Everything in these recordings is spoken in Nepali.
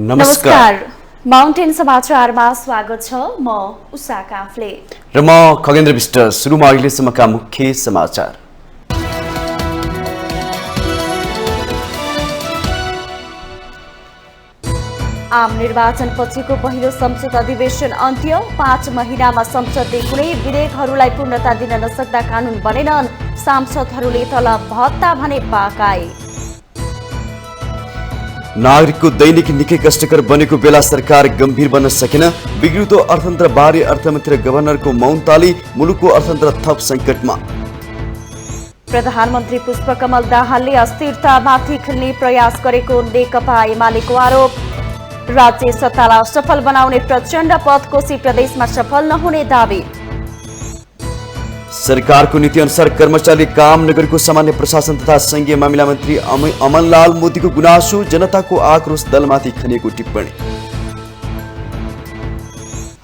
नमस्कार। माउन्टेन समाचारमा स्वागत छ। म उषा काफ्ले र म खगेन्द्र विष्ट। सुरुमा अहिलेसम्मका मुख्य समाचार। आम निर्वाचनपछिको पहिलो संसद अधिवेशन अन्त्य। 5 महिनामा संसदले कुनै विधेयकहरूलाई पूर्णता दिन नसक्दा कानून बनेनन्। सांसदहरूले तलब भत्ता भने पाकाए। नागरिकको दैनिक निकै कष्टकर बनेको बेला सरकार गम्भीर बन्न सकेन। बिग्रिदो अर्थतन्त्र बारे अर्थमन्त्री गभर्नरको मौन ताली। मुलुकको अर्थतन्त्र थप सङ्कटमा। प्रधानमन्त्री पुष्पकमल दाहालले अस्थिरतामाथि खेल्ने प्रयास गरेको नेकपा एमालेको आरोप। राज्य सत्तालाई सफल बनाउने प्रचण्ड पदकोशी प्रदेशमा सफल नहुने दावी। सरकारको नीति अनुसार कर्मचारीले काम नगरेको सामान्य प्रशासन तथा संघीय मामिला मन्त्री अमनलाल मोदीको गुनासो। जनताको आक्रोश दलमाथि खनिएको टिप्पणी।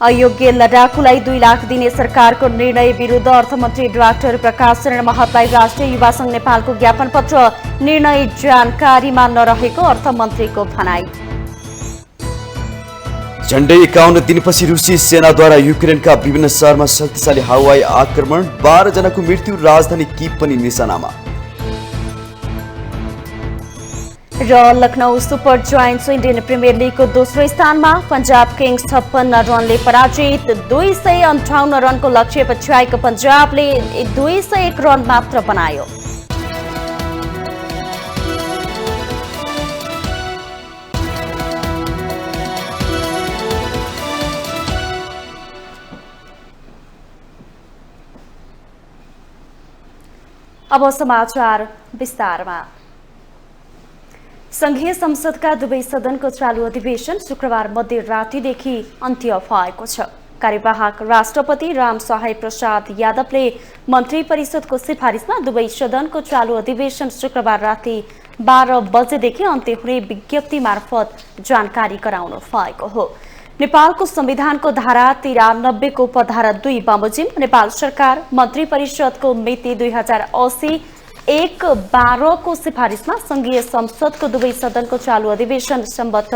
अयोग्य लडाकुलाई 2 लाख दिने सरकारको निर्णय विरुद्ध अर्थमन्त्री डाक्टर प्रकाश शरण महतलाई राष्ट्रिय युवा संघ नेपालको ज्ञापन पत्र। निर्णय जानकारीमा नरहेको अर्थमन्त्रीको भनाई। झण्डै 51 दिनपछि रुसी सेनाद्वारा युक्रेनका विभिन्न शहरमा शक्तिशाली हवाई आक्रमण। 12 जनाको मृत्यु। राजधानी कीव पनि निशानामा। र Lucknow Super Giants Indian premier लिगको दोस्रो स्थानमा। पंजाब किङ्स 56 रनले पराजित। 258 रनको लक्ष्य पछ्याएको पंजाबले 201 रन मात्र बनायो। अब समाचार विस्तारमा। संघीय संसदका दुवै सदनको चालू अधिवेशन शुक्रबार मध्यरातदेखि अन्त्य भएको छ। कार्यवाहक राष्ट्रपति रामसहाय प्रसाद यादवले मन्त्री परिषदको सिफारिसमा दुवै सदनको चालू अधिवेशन शुक्रबार राति 12 बजेदेखि अन्त्य हुने विज्ञप्ति मार्फत जानकारी गराउनु भएको हो। नेपालको संविधानको धारा 93 को उपधारा 2 बमोजिम नेपाल सरकार मन्त्री परिषदको मिति 2080 1/12 को सिफारिसमा संघीय संसदको दुवै सदनको चालू अधिवेशन सम्बद्ध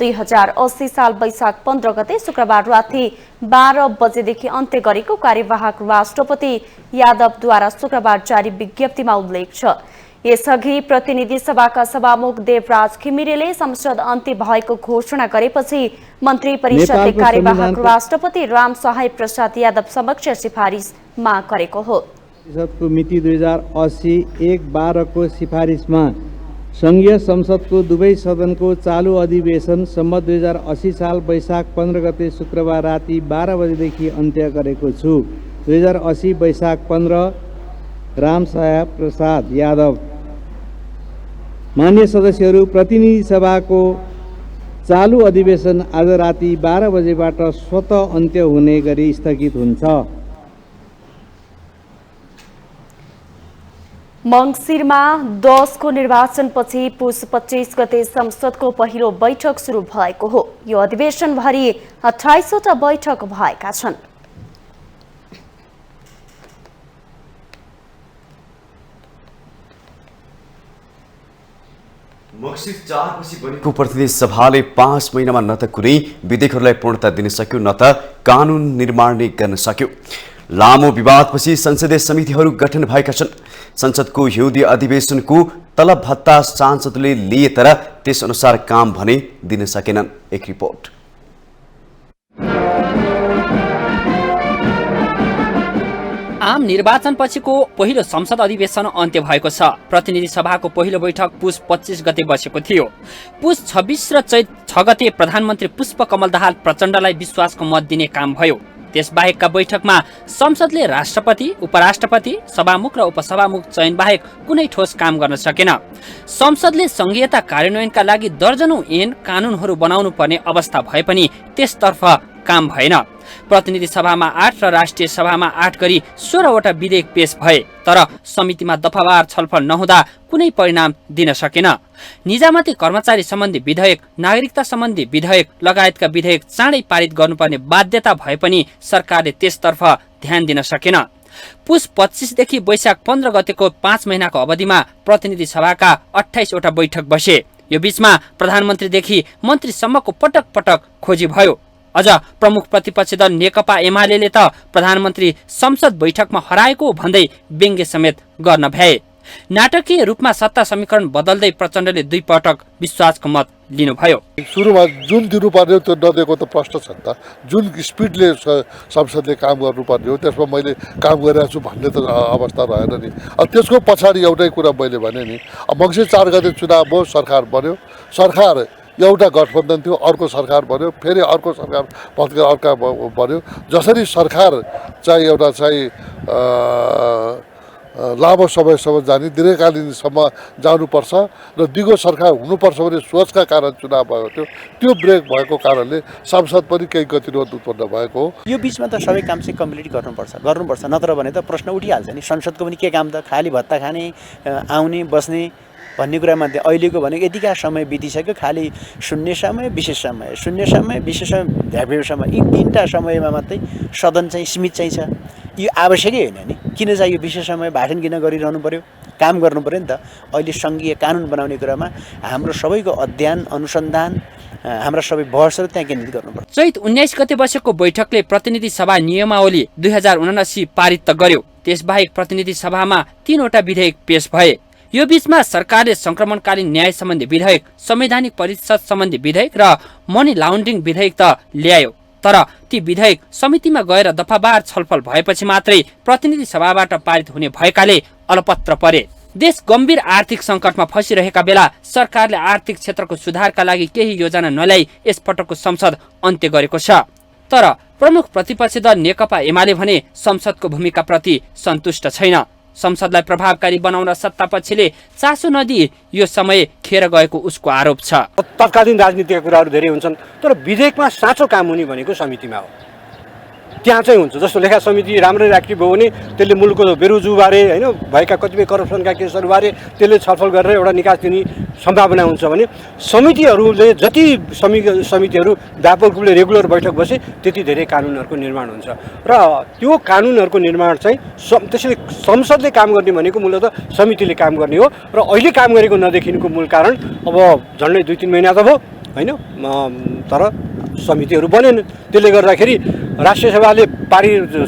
2080 साल वैशाख 15 गते शुक्रबार राति 12 बजेदेखि अन्त्य गरेको कार्यवाहक राष्ट्रपति यादवद्वारा शुक्रबार जारी विज्ञप्तिमा उल्लेख छ। यसअघि प्रतिनिधि सभाका सभामुख देवराज घिमिरेले संसद अन्त्य भएको घोषणा गरेपछि मन्त्री परिषदले कार्यवाहक राष्ट्रपति रामसहाय प्रसाद यादव समक्ष सिफारिस माग गरेको हो। परिषदको मिति 2080 1/12 को सिफारिसमा संघीय संसदको दुवै सदनको चालू अधिवेशन सम्मत 2080 साल वैशाख 15 गते शुक्रबार राति 12 बजेदेखि अन्त्य गरेको छु। 2080 वैशाख 15 रामसहाय प्रसाद यादव। मान्य सदस्यहरू, प्रतिनिधि सभाको चालू अधिवेशन आज राति 12 बजेबाट स्वतः अन्त्य हुने गरी स्थगित हुन्छ। मङ्सिरमा 10 को निर्वाचनपछि पुस 25 गते संसदको पहिलो बैठक सुरु भएको हो। यो अधिवेशनभरि 28 वटा बैठक भएका छन्। मक्सिर 4 पछि बनेको प्रतिनिधि सभाले 5 महिनामा न त कुनै विधेयकहरूलाई पूर्णता दिन सक्यो न त कानून निर्माण गर्न सक्यो। लामो विवादपछि संसदीय समितिहरू गठन भएका छन्। संसदको हिउँदी अधिवेशनको तलब भत्ता सांसदले लिए तर त्यसअनुसार काम भने दिन सकेनन्। एक रिपोर्ट। आम निर्वाचनपछिको पहिलो संसद अधिवेशन अन्त्य भएको छ। प्रतिनिधि सभाको पहिलो बैठक पुस 25 गते बसेको थियो। पुस 26 र चैत 6 गते प्रधानमन्त्री पुष्पकमल दाहाल प्रचण्डलाई विश्वासको मत दिने काम भयो। त्यसबाहेकका बैठकमा संसदले राष्ट्रपति, उपराष्ट्रपति, सभामुख र उपसभामुख चयन बाहेक कुनै ठोस काम गर्न सकेन। संसदले संघीयता कार्यान्वयनका लागि दर्जनौं ऐन कानूनहरू बनाउनु पर्ने अवस्था भए पनि त्यसतर्फ काम भएन। प्रतिनिधि सभामा 8 र राष्ट्रिय सभामा 8 गरी 16 वटा विधेयक पेश भए तर समितिमा दफावार छलफल नहुँदा कुनै परिणाम दिन सकेन। निजामती कर्मचारी सम्बन्धी विधेयक, नागरिकता सम्बन्धी विधेयक लगायतका विधेयक चाँडै पारित गर्नुपर्ने बाध्यता भए पनि सरकारले त्यसतर्फ ध्यान दिन सकेन। पुस 25 देखि वैशाख 15 गतेको 5 महिनाको अवधिमा प्रतिनिधि सभाका 28 वटा बैठक बसे। यो बीचमा प्रधानमन्त्रीदेखि मन्त्रीसम्मको पटक पटक खोजी भयो। अझ प्रमुख प्रतिपक्ष दल नेकपा एमाले त प्रधानमन्त्री संसद बैठकमा हराएको भन्दै व्यङ्ग्य समेत गर्न भ्याए। नाटकीय रूपमा सत्ता समीकरण बदल्दै प्रचण्डले 2 पटक विश्वासको मत लिनुभयो। सुरुमा जुन दिनुपर्ने त्यो नदिएको त प्रश्न छ नि त। जुन स्पिडले संसदले काम गर्नुपर्ने हो त्यसमा मैले काम गरिरहेको छु भन्ने त अवस्था रहेन नि। त्यसको पछाडि एउटै कुरा मैले भने नि, मङ्सिर 4 गते चुनाव भयो, सरकार बन्यो। सरकार एउटा गठबन्धन थियो, अर्को सरकार बन्यो, फेरि अर्को सरकार अर्का बन्यो। जसरी सरकार चाहिँ एउटा चाहिँ लामो समयसम्म जाने, दीर्घकालीनसम्म जानुपर्छ र दिगो सरकार हुनुपर्छ भन्ने सोचका कारण चुनाव भएको थियो। त्यो ब्रेक भएको कारणले संसद पनि केही गतिरोध उत्पन्न भएको हो। यो बिचमा त सबै काम चाहिँ कम्प्लिट गर्नुपर्छ, नत्र भने त प्रश्न उठिहाल्छ नि। संसदको पनि के काम त, खाली भत्ता खाने, आउने बस्ने भन्ने कुरामध्ये अहिलेको भनेको यतिका समय बितिसक्यो। खालि शून्य समय, विशेष समय, शून्य समय, विशेष समय, भ्याभ्याउ समय, यी 3टा समयमा मात्रै सदन चाहिँ सीमित चाहिँ छ। यो आवश्यकै होइन नि। किन चाहिँ यो विशेष समय भाषण किन गरिरहनु पर्यो? काम गर्नु पर्यो नि त। अहिले सङ्घीय कानुन बनाउने कुरामा हाम्रो सबैको अध्ययन अनुसन्धान, हाम्रा सबै बहसहरू त्यहाँ केन्द्रित गर्नुपर्छ। चैत 19 गते बसेको बैठकले प्रतिनिधि सभा नियमावली 2079 पारित त गर्यो। त्यसबाहेक प्रतिनिधि सभामा 3 वटा विधेयक पेश भए। यो बीचमा सरकारले संक्रमणकालीन न्याय सम्बन्धी विधेयक, संवैधानिक परिषद सम्बन्धी विधेयक र मनी लाउन्ड्रिङ विधेयक त ल्यायो। तर ती विधेयक समितिमा गएर दफावार छलफल भएपछि मात्रै प्रतिनिधि सभाबाट पारित हुने भएकाले अलपत्र परे। देश गम्भीर आर्थिक सङ्कटमा फसिरहेका बेला सरकारले आर्थिक क्षेत्रको सुधारका लागि केही योजना नल्याई यसपटकको संसद अन्त्य गरेको छ। तर प्रमुख प्रतिपक्षी दल नेकपा एमाले भने संसदको भूमिकाप्रति सन्तुष्ट छैन। संसदलाई प्रभावकारी बनाउन सत्तापक्षले चासो नदिई यो समय खेर गएको उसको आरोप छ। तत्कालीन राजनीतिका कुराहरू धेरै हुन्छन्, तर विधेयकमा साँचो काम हुने भनेको समितिमा हो। त्यहाँ चाहिँ हुन्छ। जस्तो लेखा समिति राम्ररी एक्टिभ भयो भने त्यसले मुलुकको बेरोजगारी होइन भएका कतिपय करप्सनका केसहरूबारे त्यसले छलफल गरेर एउटा निकास दिने सम्भावना हुन्छ भने समितिहरूले जति समितिहरू व्यापक रूपले रेगुलर बैठक बसे त्यति धेरै कानुनहरूको निर्माण हुन्छ र त्यो कानुनहरूको निर्माण चाहिँ त्यसैले संसदले काम गर्ने भनेको मूलतः समितिले काम गर्ने हो र अहिले काम गरेको नदेखिनुको मूल कारण अब झन्डै 2-3 महिना त भयो होइन, तर समितिहरू बनेन। त्यसले गर्दाखेरि राष्ट्रिय सभाले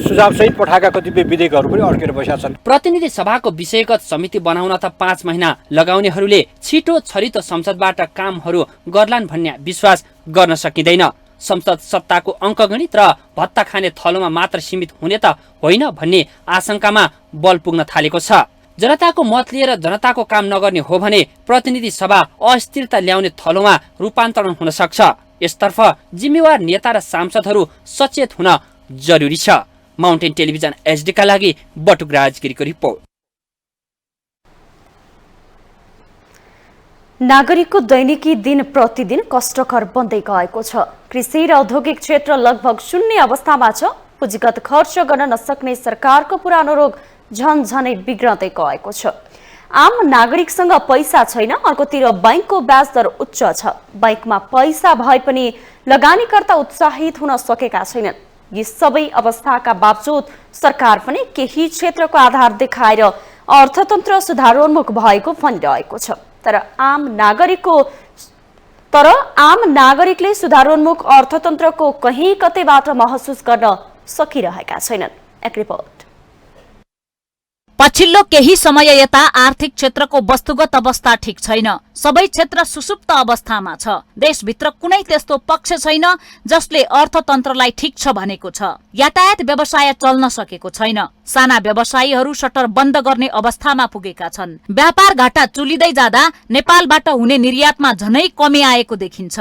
सुझावसहित पठाएका कतिपय विधेयकहरू पनि अड्केर बसेका छन्। प्रतिनिधि सभाको विषयगत समिति बनाउन त 5 महिना लगाउनेहरूले छिटो छरितो संसदबाट कामहरू गर्लान् भन्ने विश्वास गर्न सकिँदैन। संसद सत्ताको अङ्कगणित र भत्ता खाने थलोमा मात्र सीमित हुने त होइन भन्ने आशंकामा बल पुग्न थालेको छ। जनताको मत लिएर जनताको काम नगर्ने हो भने प्रतिनिधि सभा अस्थिरता ल्याउने थलोमा रूपान्तरण हुन सक्छ। यसतर्फ जिम्मेवार नेता र सांसदहरू सचेत हुन जरुरी छ। माउन्टेन टेलिभिजन HD का लागि बटुक राजगिरीको रिपोर्ट। नागरिकको दैनिकी दिन प्रतिदिन कष्टकर बन्दै गएको छ। कृषि र औद्योगिक क्षेत्र लगभग शून्य अवस्थामा छ। पुँजीगत खर्च गर्न नसक्ने सरकारको पुरानो रोग झनझनै बिग्रदै गएको छ। आम नागरिकसँग पैसा छैन, अर्कोतिर बैंकको ब्याज दर उच्च छ। बैंकमा पैसा भए पनि लगानीकर्ता उत्साहित हुन सकेका छैनन्। यी सबै अवस्थाका बावजुद सरकार पनि केही क्षेत्रको आधार देखाएर अर्थतन्त्र सुधारोन्मुख भएको भनिरहेको छ। तर आम नागरिकले सुधारोन्मुख अर्थतन्त्रको कहीँ कतैबाट महसुस गर्न सकिरहेका छैनन्। एक रिपोर्ट। पछिल्लो केही समय यता आर्थिक क्षेत्रको वस्तुगत अवस्था ठिक छैन। सबै क्षेत्र सुसुप्त अवस्थामा छ। देशभित्र कुनै त्यस्तो पक्ष छैन जसले अर्थतन्त्रलाई ठिक छ भनेको छ। यातायात व्यवसाय चल्न सकेको छैन। साना व्यवसायीहरू शटर बन्द गर्ने अवस्थामा पुगेका छन्। व्यापार घाटा चुलिँदै जाँदा नेपालबाट हुने निर्यातमा झनै कमी आएको देखिन्छ।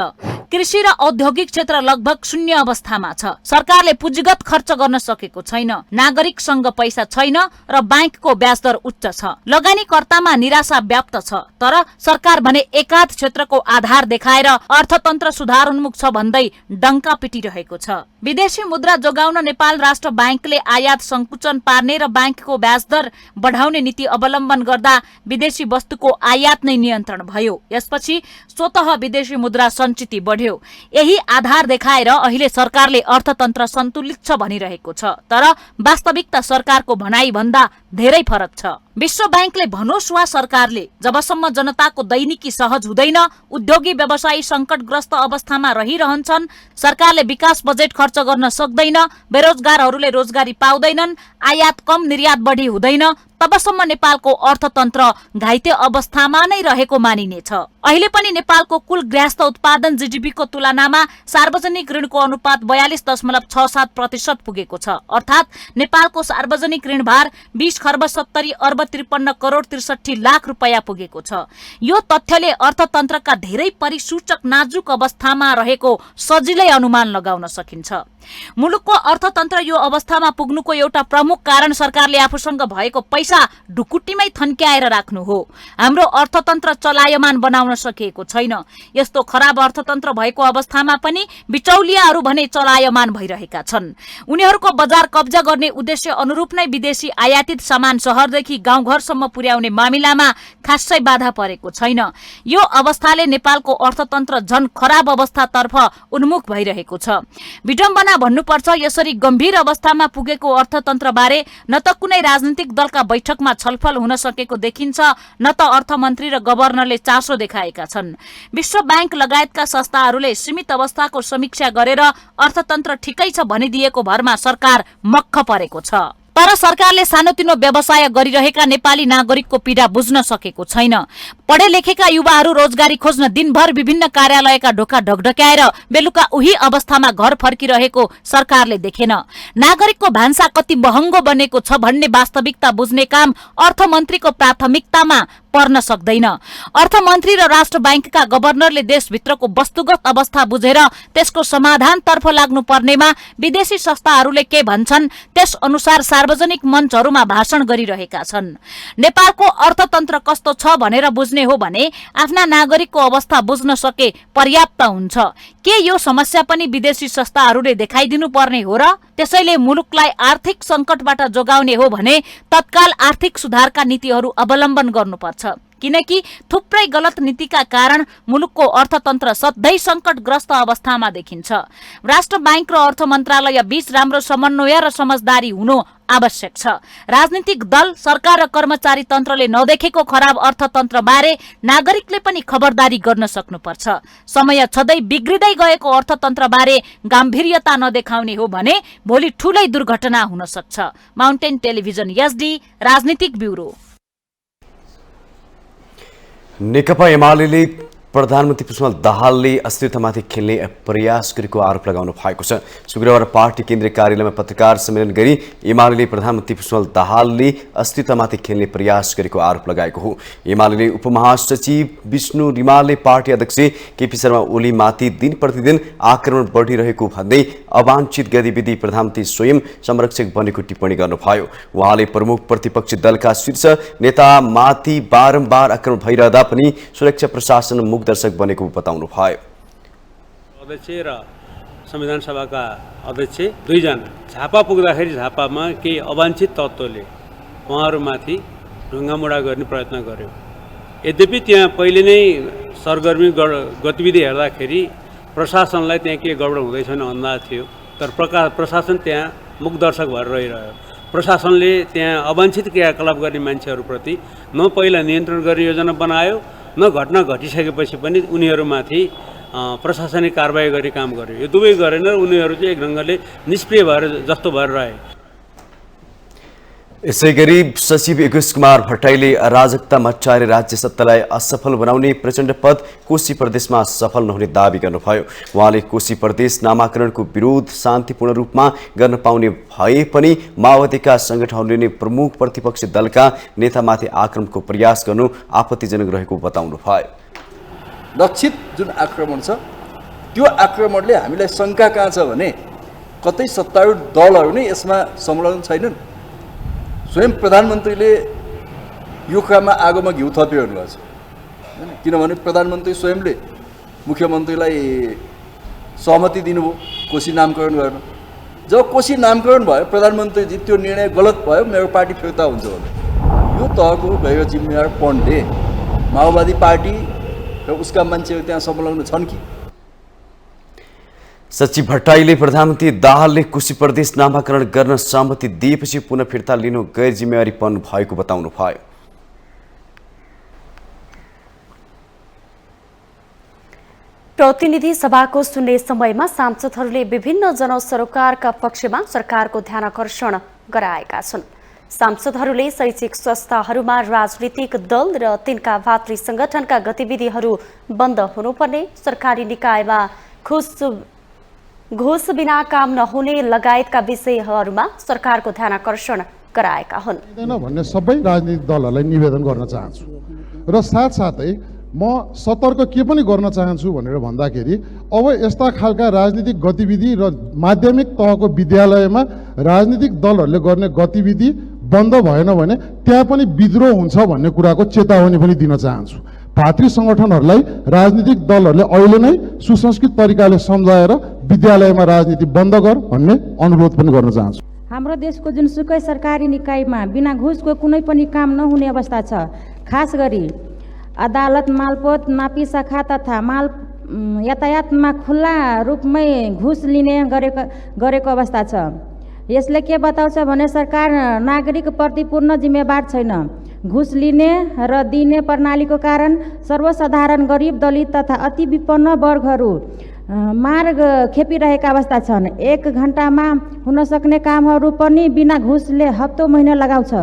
कृषि र औद्योगिक क्षेत्र लगभग शून्य अवस्थामा छ। सरकारले पुँजीगत खर्च गर्न सकेको छैन। नागरिकसँग पैसा छैन र बैंकको ब्याज दर उच्च छ। लगानीकर्तामा निराशा व्याप्त छ। तर सरकार भने एकाध क्षेत्रको आधार देखाएर अर्थतन्त्र सुधारोन्मुख छ भन्दै डंका पिटिरहेको छ। विदेशी मुद्रा जोगाउन नेपाल राष्ट्र बैंकले आयात संकुचन पार्ने र बैंकको ब्याज दर बढाउने नीति अवलम्बन गर्दा विदेशी वस्तुको आयात नै नियन्त्रण भयो। यसपछि स्वतः विदेशी मुद्रा सञ्चित बढ्यो। यही आधार देखाएर अहिले सरकारले अर्थतन्त्र सन्तुलित छ भनिरहेको छ। तर वास्तविकता सरकारको भनाइ भन्दा धेरै फरक छ। विश्व बैंकले भनोस् वा सरकारले जबसम्म जनताको दैनिकी सहज हुँदैन, उद्योगी व्यवसायी संकटग्रस्त अवस्थामा रहिरहन्छन्, सरकारले विकास बजेट खर्च गर्न सक्दैन, बेरोजगारहरूले रोजगारी पाउँदैनन्, आयात कम निर्यात बढी हुँदैन, तबसम्म नेपालको अर्थतन्त्र घाइते अवस्थामा नै रहेको मानिनेछ। अहिले पनि नेपालको कुल गृहस्थ उत्पादन जीडीपीको तुलनामा सार्वजनिक ऋणको अनुपात 42.67% पुगेको छ। अर्थात् नेपालको सार्वजनिक ऋण भार 20 खर्ब 70 अर्ब 53 करोड 63 लाख रुपैयाँ पुगेको छ। यो तथ्यले अर्थतन्त्रका धेरै परिसूचक नाजुक अवस्थामा रहेको सजिलै अनुमान लगाउन सकिन्छ। मुलुकको अर्थतन्त्र यो अवस्थामा पुग्नुको एउटा प्रमुख कारण सरकारले आफूसँग भएको पैसा ढुकुटीमै थन्क्याएर राख्नु हो। हाम्रो अर्थतन्त्र चलायमान बनाउन सकिएको छैन। यस्तो खराब अर्थतन्त्र भएको अवस्थामा पनि बिचौलियाहरू भने चलायमान भइरहेका छन्। उनीहरूको बजार कब्जा गर्ने उद्देश्य अनुरूप नै विदेशी आयातित सामान शहरदेखि गाउँघरसम्म पुर्याउने मामिलामा खासै बाधा परेको छैन। यो अवस्थाले नेपालको अर्थतन्त्र झन खराब अवस्थातर्फ उन्मुख भइरहेको छ। विडम्बना भन्नुपर्छ, यसरी गम्भीर अवस्थामा पुगेको अर्थतन्त्रबारे न त कुनै राजनीतिक दलका बैठकमा छलफल हुन सकेको देखिन्छ, न त अर्थमन्त्री र गभर्नरले चासो देखाएका छन्। विश्व बैंक लगायतका संस्थाहरूले सीमित अवस्थाको समीक्षा गरेर अर्थतन्त्र ठिकै छ भनिदिएको भरमा सरकार मक्ख परेको छ। तर सरकारले सानोतिनो व्यवसाय गरिरहेका नेपाली नागरिकको पीडा बुझ्न सकेको छैन। पढे लेखेका युवाहरू रोजगारी खोज्न दिनभर विभिन्न कार्यालयका ढोका ढकढक्याएर बेलुका उही अवस्थामा घर फर्किरहेको सरकारले देखेन। नागरिकको भान्सा कति महँगो बनेको छ भन्ने वास्तविकता बुझ्ने काम अर्थमन्त्रीको प्राथमिकतामा पर्न सक्दैन। अर्थमन्त्री र राष्ट्र बैंकका गभर्नरले देशभित्रको वस्तुगत अवस्था बुझेर त्यसको समाधानतर्फ लाग्नु पर्नेमा विदेशी संस्थाहरूले के भन्छन् त्यस अनुसार सार्वजनिक मञ्चहरूमा भाषण गरिरहेका छन्। नेपालको अर्थतन्त्र कस्तो छ भनेर बुझ्ने हो भने आफ्ना नागरिकको अवस्था बुझ्न सके पर्याप्त हुन्छ। के यो समस्या पनि विदेशी संस्थाहरूले देखाइदिनु पर्ने हो र? त्यसैले मुलुकलाई आर्थिक संकटबाट जोगाउने हो भने तत्काल आर्थिक सुधारका नीतिहरू अवलम्बन गर्नुपर्छ। किनकि थुप्रै गलत नीतिका कारण मुलुकको अर्थतन्त्र सधैँ संकटग्रस्त अवस्थामा देखिन्छ। राष्ट्र बैंक र अर्थ मन्त्रालय बीच राम्रो समन्वय र समझदारी हुनु आवश्यक छ। राजनीतिक दल, सरकार र कर्मचारी तन्त्रले नदेखेको खराब अर्थतन्त्र बारे नागरिकले पनि खबरदारी गर्न सक्नुपर्छ। समय छँदै बिग्रिँदै गएको अर्थतन्त्र बारे गाम्भीर्यता नदेखाउने हो भने भोलि ठूलै दुर्घटना हुन सक्छ। माउन्टेन टेलिभिजन एसडी राजनीतिक ब्युरो। नेकपा एमाले प्रधानमन्त्री पुष्पकमल दाहालले अस्थिरतामाथि खेल्ने प्रयास गरेको आरोप लगाउनु भएको छ। शुक्रबार पार्टी केन्द्रीय कार्यालयमा पत्रकार सम्मेलन गरी एमाले प्रधानमन्त्री पुष्पकमल दाहालले अस्थिरतामाथि खेल्ने प्रयास गरेको आरोप लगाएको हो। एमाले उपमहासचिव विष्णु रिमालले पार्टी अध्यक्ष केपी शर्मा ओलीमाथि दिन प्रतिदिन आक्रमण बढिरहेको भन्दै अवांछित गतिविधि प्रधानमन्त्री स्वयं संरक्षक बनेको टिप्पणी गर्नुभयो। उहाँले प्रमुख प्रतिपक्षी दलका शीर्ष नेतामाथि बारम्बार आक्रमण भइरहँदा पनि सुरक्षा प्रशासन मुखदर्शक बनेको बताउनु भयो। अध्यक्ष र संविधान सभाका अध्यक्ष दुईजना झापा पुग्दाखेरि झापामा केही अवांछित तत्त्वले उहाँहरूमाथि ढुङ्गामुढा गर्ने प्रयत्न गर्यो। यद्यपि त्यहाँ पहिले नै सरगर्मी गतिविधि हेर्दाखेरि प्रशासनलाई त्यहाँ के गडबड हुँदैछ भन्ने अन्दाज थियो। तर प्रशासन त्यहाँ मुखदर्शक भएर रहिरह्यो। प्रशासनले त्यहाँ अवांछित क्रियाकलाप गर्ने मान्छेहरूप्रति न पहिला नियन्त्रण गर्ने योजना बनायो, न घटना घटिसकेपछि पनि उनीहरूमाथि प्रशासनिक कारबाही गर्ने काम गर्यो। यो दुवै गरेन र उनीहरू चाहिँ एक ढङ्गले निष्क्रिय भएर जस्तो भएर रहे। यसैगरी सचिव योगेश कुमार भट्टराईले अराजकता मच्चाएर राज्य सत्तालाई असफल बनाउने प्रचण्ड पद कोशी प्रदेशमा सफल नहुने दावी गर्नुभयो। उहाँले कोशी प्रदेश नामाकरणको विरोध शान्तिपूर्ण रूपमा गर्न पाउने भए पनि माओवादीका संगठनहरूले नै प्रमुख प्रतिपक्षी दलका नेतामाथि आक्रमणको प्रयास गर्नु आपत्तिजनक रहेको बताउनु भयो। लक्षित जुन आक्रमण छ त्यो आक्रमणले हामीलाई शङ्का कहाँ छ भने कतै सत्तारूढ दलहरू नै यसमा संलग्न छैनन्। स्वयं प्रधानमन्त्रीले यो काममा आगोमा घिउ थपिरहनु भएको छ। किनभने प्रधानमन्त्री स्वयंले मुख्यमन्त्रीलाई सहमति दिनुभयो कोशी नामकरण गर्न। जब कोशी नामकरण भयो प्रधानमन्त्रीजी त्यो निर्णय गलत भयो, मेरो पार्टी फिर्ता हुन्छ भने यो तहको गैर जिम्मेवार पणले माओवादी पार्टी र उसका मान्छेहरू त्यहाँ संलग्न छन् कि? सचिव भट्टराईले प्रधानमन्त्री दाहालले कोशी प्रदेश नामाकरण गर्न सहमति दिएपछि पुनः फिर्ता लिनु गैर जिम्मेवारीपन भएको बताउनु भयो। प्रतिनिधि सभाको सुन्ने समयमा सांसदहरूले विभिन्न जनसरोकारका पक्षमा सरकारको ध्यानकर्षण गराएका छन्। सांसदहरूले शैक्षिक संस्थाहरूमा राजनीतिक दल र तिनका भातृ संगठनका गतिविधिहरू बन्द हुनुपर्ने, सरकारी निकायमा घुस बिना काम नहुने लगायतका विषयहरूमा सरकारको ध्यानकर्षण गराएका हुन् भन्ने सबै राजनीतिक दलहरूलाई निवेदन गर्न चाहन्छु र साथसाथै म सतर्क के पनि गर्न चाहन्छु भनेर भन्दाखेरि अब यस्ता खालका राजनीतिक गतिविधि र माध्यमिक तहको विद्यालयमा राजनीतिक दलहरूले गर्ने गतिविधि बन्द भएन भने त्यहाँ पनि विद्रोह हुन्छ भन्ने कुराको चेतावनी पनि दिन चाहन्छु। भातृ सङ्गठनहरूलाई राजनीतिक दलहरूले अहिले नै सुसंस्कृत तरिकाले सम्झाएर विद्यालयमा राजनीति बन्द गर भन्ने अनुरोध पनि गर्न चाहन्छु। हाम्रो देशको जुनसुकै सरकारी निकायमा बिना घुसको कुनै पनि काम नहुने अवस्था छ। खास गरी अदालत, मालपोत, नापी शाखा तथा माल यातायातमा खुल्ला रूपमै घुस लिने गरेको अवस्था छ। यसले के बताउँछ भने सरकार नागरिकप्रति पूर्ण जिम्मेवार छैन। घुस लिने र दिने प्रणालीको कारण सर्वसाधारण गरिब, दलित तथा अति विपन्न वर्गहरू मार्ग खेपिरहेका अवस्था छन्। 1 घण्टामा हुन सक्ने कामहरू पनि बिना घुसले हप्तौं महिना लगाउँछ।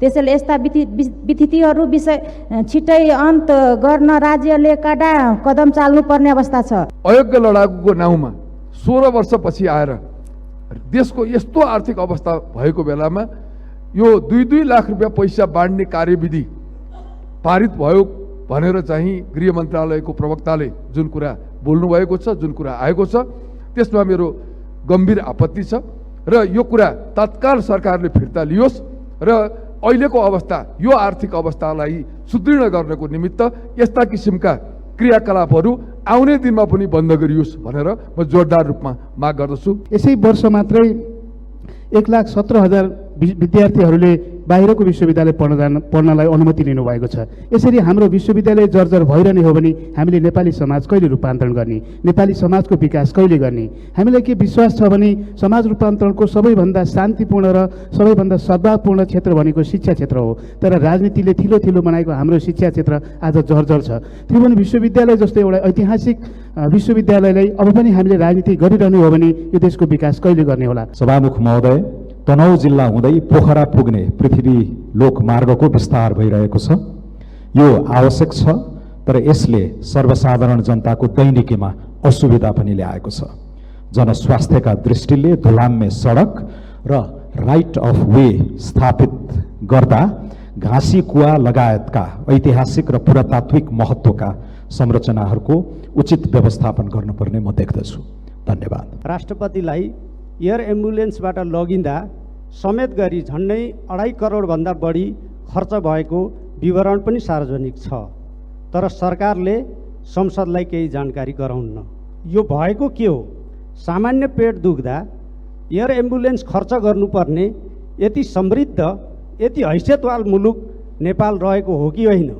त्यसैले यस्ता विथितिहरू विषय छिटै अन्त गर्न राज्यले कडा कदम चाल्नुपर्ने अवस्था छ। अयोग्य लडाकुको नाउँमा 16 वर्षपछि आएर देशको यस्तो आर्थिक अवस्था भएको बेलामा यो 2-2 लाख रुपियाँ पैसा बाँड्ने कार्यविधि पारित भयो भनेर चाहिँ गृह मन्त्रालयको प्रवक्ताले जुन कुरा बोल्नु भएको छ, जुन कुरा आएको छ, त्यसमा मेरो गम्भीर आपत्ति छ र यो कुरा तत्काल सरकारले फिर्ता लियोस् र अहिलेको अवस्था, यो आर्थिक अवस्थालाई सुदृढ गर्नको निमित्त यस्ता किसिमका क्रियाकलापहरू आउने दिनमा पनि बन्द गरियोस् भनेर म जोरदार रूपमा माग गर्दछु। यसै वर्ष मात्रै 1,17,000 विद्यार्थीहरूले बाहिरको विश्वविद्यालय पढ्नलाई अनुमति लिनुभएको छ। यसरी हाम्रो विश्वविद्यालय जर्जर भइरहने हो भने हामीले नेपाली समाज कहिले रूपान्तरण गर्ने, नेपाली समाजको विकास कहिले गर्ने? हामीलाई के विश्वास छ भने समाज रूपान्तरणको सबैभन्दा शान्तिपूर्ण र सबैभन्दा सद्भावपूर्ण क्षेत्र भनेको शिक्षा क्षेत्र हो। तर राजनीतिले थिलो थिलो बनाएको हाम्रो शिक्षा क्षेत्र आज जर्जर छ। त्रिभुवन विश्वविद्यालय जस्तो एउटा ऐतिहासिक विश्वविद्यालयलाई अब पनि हामीले राजनीति गरिरहनु हो भने यो देशको विकास कहिले गर्ने होला? सभामुख महोदय, तनहुँ जिल्ला हुँदै पोखरा पुग्ने पृथ्वी लोकमार्गको विस्तार भइरहेको छ। यो आवश्यक छ, तर यसले सर्वसाधारण जनताको दैनिकीमा असुविधा पनि ल्याएको छ। जनस्वास्थ्यका दृष्टिले धुलाम्मे सडक र राइट अफ वे स्थापित गर्दा घाँसी कुवा लगायतका ऐतिहासिक र पुरातात्विक महत्त्वका संरचनाहरूको उचित व्यवस्थापन गर्नुपर्ने म देख्दछु। धन्यवाद। राष्ट्रपतिलाई एयर एम्बुलेन्सबाट लगिँदा समेत गरी झन्डै 2.5 करोडभन्दा बढी खर्च भएको विवरण पनि सार्वजनिक छ। तर सरकारले संसदलाई केही जानकारी गराउन्न। यो भएको के हो? सामान्य पेट दुख्दा एयर एम्बुलेन्स खर्च गर्नुपर्ने यति समृद्ध, यति हैसियतवान मुलुक नेपाल रहेको हो कि होइन?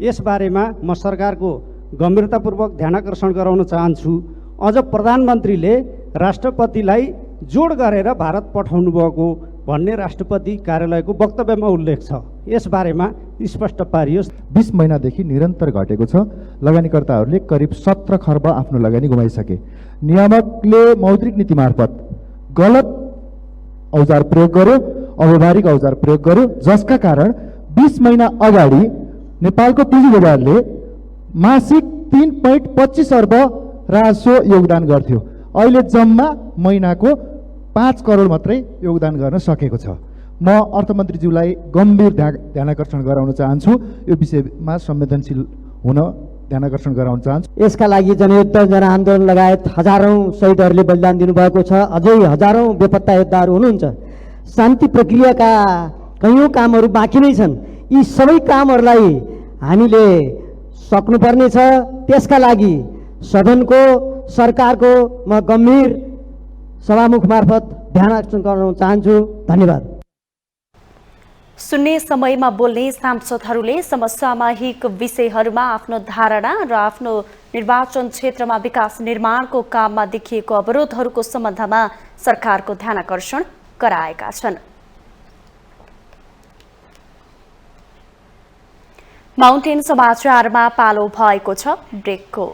यसबारेमा म सरकारको गम्भीरतापूर्वक ध्यानाकर्षण गराउन चाहन्छु। अझ प्रधानमन्त्रीले राष्ट्रपतिलाई जोड गरेर भारत पठाउनु भएको भन्ने राष्ट्रपति कार्यालयको वक्तव्यमा उल्लेख छ। यसबारेमा स्पष्ट पारियोस्। 20 महिनादेखि निरन्तर घटेको छ। लगानीकर्ताहरूले करिब 17 खर्ब आफ्नो लगानी गुमाइसके। नियामकले मौद्रिक नीति मार्फत गलत औजार प्रयोग गर्यो, अव्यावहारिक औजार प्रयोग गर्यो, जसका कारण 20 महिना अगाडि नेपालको पुँजी बजारले मासिक 3.25 अर्ब राजस्व योगदान गर्थ्यो। अहिले जम्मा महिनाको 5 करोड मात्रै योगदान गर्न सकेको छ। म अर्थमन्त्रीज्यूलाई गम्भीर ध्यानाकर्षण गराउन चाहन्छु। यो विषयमा संवेदनशील हुन ध्यानाकर्षण गराउन चाहन्छु। यसका लागि जनयुद्ध, जनआन्दोलन लगायत हजारौं शहीदहरूले बलिदान दिनुभएको छ। अझै हजारौं बेपत्ता योद्धाहरू हुनुहुन्छ। शान्ति प्रक्रियाका कयौं कामहरू बाँकी नै छन्। यी सबै कामहरूलाई हामीले सक्नुपर्ने छ। त्यसका लागि सदनको, सरकारको म गम्भीर सभामुख मार्फत ध्यानाकर्षण गर्न चाहन्छु। धन्यवाद। सुन्ने समयमा बोल्ने सांसदहरूले समसामयिक विषयहरूमा आफ्नो धारणा र आफ्नो निर्वाचन क्षेत्रमा विकास निर्माणको काममा देखिएको अवरोधहरूको सम्बन्धमा सरकारको ध्यानाकर्षण गराएका छन्। माउन्टेन समाचारमा पालो भएको छ ब्रेकको।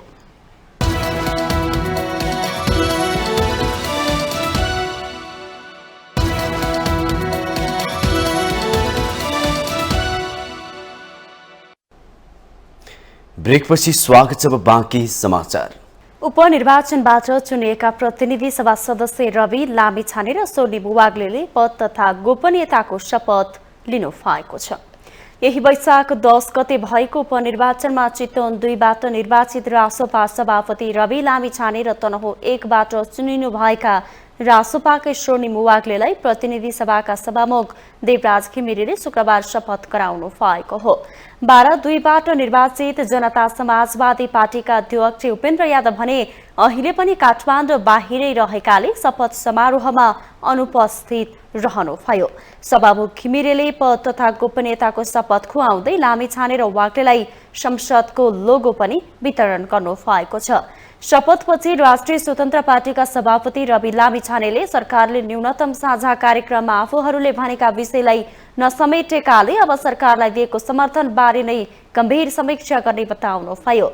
ब्रेकपछि स्वागत छ बाँकी समाचार। उपनिर्वाचनबाट चुनिएका प्रतिनिधि सभा सदस्य रवि लामिछाने र सोनी बुवाग्लेले पद तथा गोपनीयताको शपथ लिनु भएको छ। यही वैशाख 10 गते भएको उपनिर्वाचनमा चितवन 2बाट निर्वाचित रासोपा सभापति रवि लामिछाने र तनहुँ 1बाट चुनिनुभएका रासोपाकै सोनी बुवाग्लेलाई प्रतिनिधि सभाका सभामुख देवराज घिमिरेले शुक्रबार शपथ गराउनु भएको हो। 12-2बाट निर्वाचित जनता समाजवादी पार्टीका अध्यक्ष उपेन्द्र यादव भने अहिले पनि काठमाडौँ बाहिरै रहेकाले शपथ समारोहमा अनुपस्थित रहनुभयो। सभामुख घिमिरेले पद तथा गोपनीयताको शपथ खुवाउँदै लामिछाने र वाग्लेलाई संसदको लोगो पनि वितरण गर्नु भएको छ। शपथपछि राष्ट्रिय स्वतन्त्र पार्टीका सभापति रवि लामिछानेले सरकारले न्यूनतम साझा कार्यक्रममा आफूहरूले भनेका विषयलाई नसमेटेकाले अब सरकारलाई दिएको समर्थन बारे नै गम्भीर समीक्षा गर्ने बताउनुभयो।